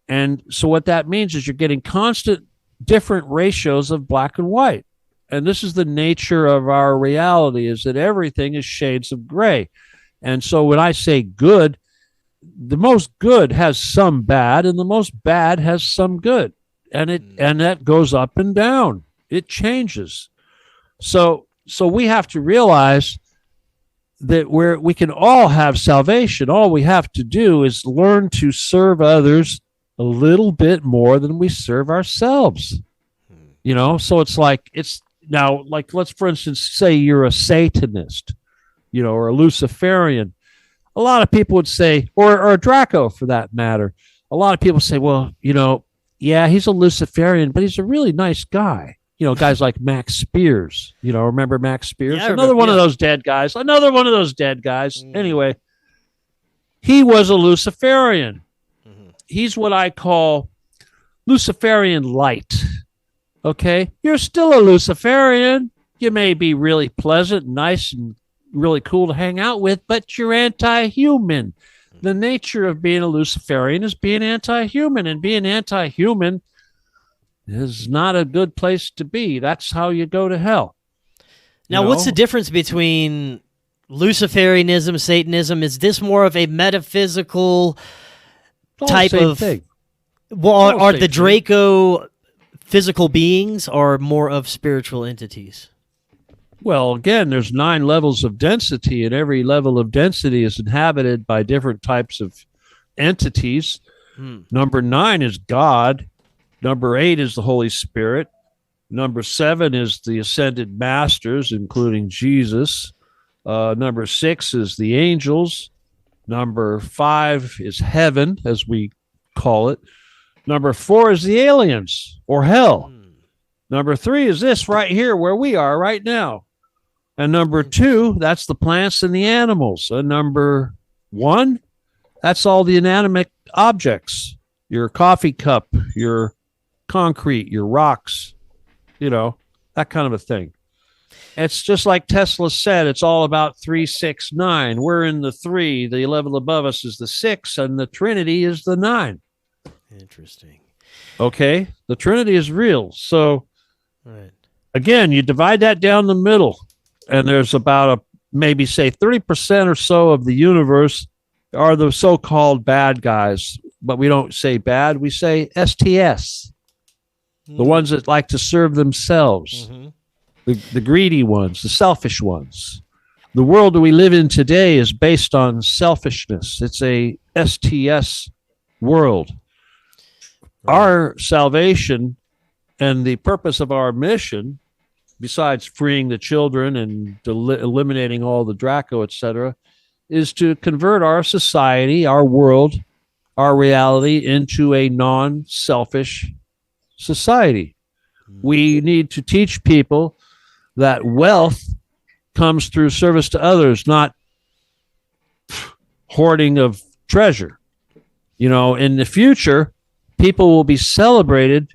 And so what that means is you're getting constant different ratios of black and white. And this is the nature of our reality, is that everything is shades of gray. And so when I say good, the most good has some bad, and the most bad has some good. And that goes up and down. It changes. So we have to realize that we can all have salvation. All we have to do is learn to serve others a little bit more than we serve ourselves. So it's now like, let's for instance say you're a Satanist, or a Luciferian. A lot of people would say, or a Draco for that matter. A lot of people say, well, yeah, he's a Luciferian, but he's a really nice guy. Guys like Max Spears, remember Max Spears? Yeah, Another one of those dead guys. Anyway, he was a Luciferian. Mm-hmm. He's what I call Luciferian light. Okay? You're still a Luciferian. You may be really pleasant, nice, and really cool to hang out with, but you're anti-human. The nature of being a Luciferian is being anti-human, and being anti-human is not a good place to be. That's how you go to hell. Now, what's the difference between Luciferianism, Satanism? Is this more of a metaphysical type of thing? Well, are the Draco physical beings or more of spiritual entities? Well, again, there's 9 levels of density, and every level of density is inhabited by different types of entities. Number 9 is God. Number 8 is the Holy Spirit. Number 7 is the ascended masters, including Jesus. Number 6 is the angels. Number 5 is heaven, as we call it. Number 4 is the aliens, or hell. Number 3 is this right here, where we are right now. And number 2, that's the plants and the animals. And number 1, that's all the inanimate objects. Your coffee cup, your concrete, your rocks, that kind of a thing. It's just like Tesla said, it's all about 3, 6, 9. We're in the 3, the level above us is the 6, and the Trinity is the 9. Interesting. Okay, the Trinity is real. So, right. Again, you divide that down the middle, and there's about maybe say 30% or so of the universe are the so-called bad guys. But we don't say bad, we say STS. The ones that like to serve themselves, the greedy ones, the selfish ones. The world that we live in today is based on selfishness. It's a STS world. Right. Our salvation and the purpose of our mission, besides freeing the children and eliminating all the Draco, etc., is to convert our society, our world, our reality into a non-selfish society. We need to teach people that wealth comes through service to others, not hoarding of treasure. You know, in the future, people will be celebrated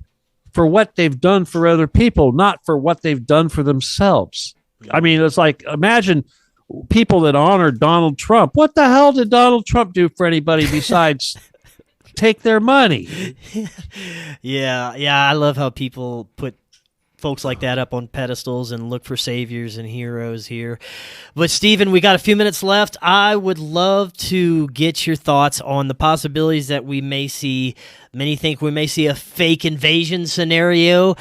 for what they've done for other people, not for what they've done for themselves. I mean, it's like, imagine people that honored Donald Trump. What the hell did Donald Trump do for anybody besides take their money? Yeah. I love how people put folks like that up on pedestals and look for saviors and heroes here. But Stephen, we got a few minutes left. I would love to get your thoughts on the possibilities that we may see. Many think we may see a fake invasion scenario.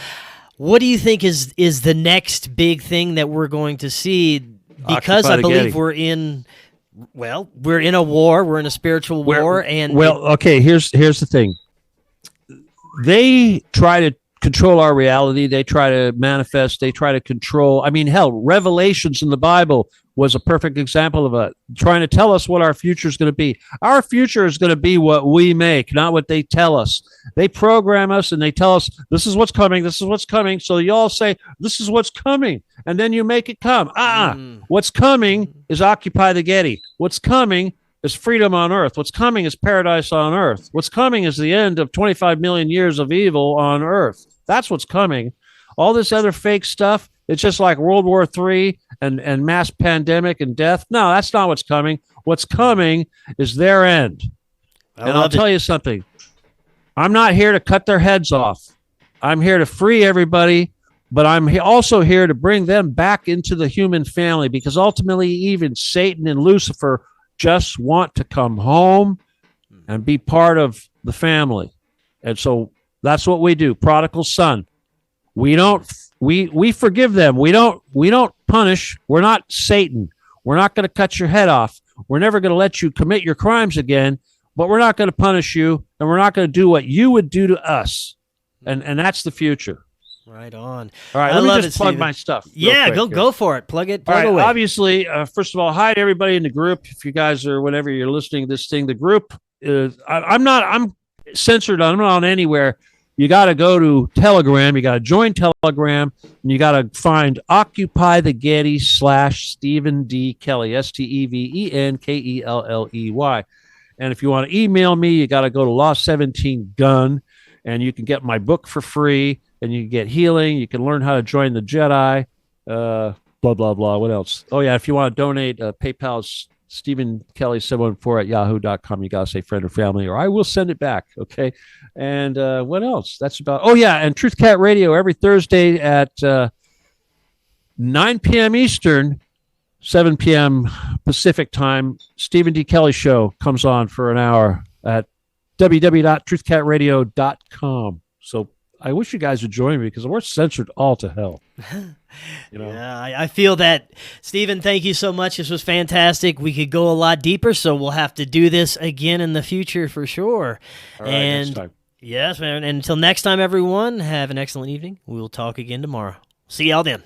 What do you think is the next big thing that we're going to see? Because I believe we're in a war. We're in a spiritual war. Okay, here's the thing. They try to control our reality. They try to manifest. They try to control. I mean, hell, Revelations in the Bible was a perfect example of it, trying to tell us what our future is going to be. Our future is going to be what we make, not what they tell us. They program us and they tell us, this is what's coming. This is what's coming. So you all say, this is what's coming. And then you make it come. What's coming is Occupy the Getty. What's coming is freedom on earth. What's coming is paradise on earth. What's coming is the end of 25 million years of evil on earth. That's what's coming. All this other fake stuff, it's just like World War III and mass pandemic and death. No, that's not what's coming. What's coming is their end. And I'll tell you something. I'm not here to cut their heads off. I'm here to free everybody, but I'm also here to bring them back into the human family, because ultimately even Satan and Lucifer just want to come home and be part of the family. And so that's what we do. Prodigal son. We forgive them. We don't punish. We're not Satan. We're not going to cut your head off. We're never going to let you commit your crimes again, but we're not going to punish you, and we're not going to do what you would do to us. And that's the future. Right on. All right, let me just plug my stuff. Yeah, go for it. Plug it. Plug away. Obviously, first of all, hi to everybody in the group. If you guys are, whenever you're listening to this thing, the group is, I'm censored. I'm not on anywhere. You got to go to Telegram. You got to join Telegram, and you got to find Occupy the Getty / Stephen D. Kelley, STEVENKELLEY. And if you want to email me, you got to go to Law 17 Gun, and you can get my book for free, and you can get healing. You can learn how to join the Jedi, blah, blah, blah. What else? Oh, yeah, if you want to donate, PayPal's Stephen Kelley 714 at yahoo.com. You got to say friend or family, or I will send it back. Okay. And what else? That's about. Oh, yeah. And Truth Cat Radio every Thursday at 9 p.m. Eastern, 7 p.m. Pacific time. Stephen D. Kelley Show comes on for an hour at www.truthcatradio.com. So I wish you guys would join me, because we're censored all to hell. You know? Yeah, I feel that. Stephen, thank you so much. This was fantastic. We could go a lot deeper, so we'll have to do this again in the future for sure. All right, next time. Yes, man. And until next time, everyone, have an excellent evening. We will talk again tomorrow. See y'all then.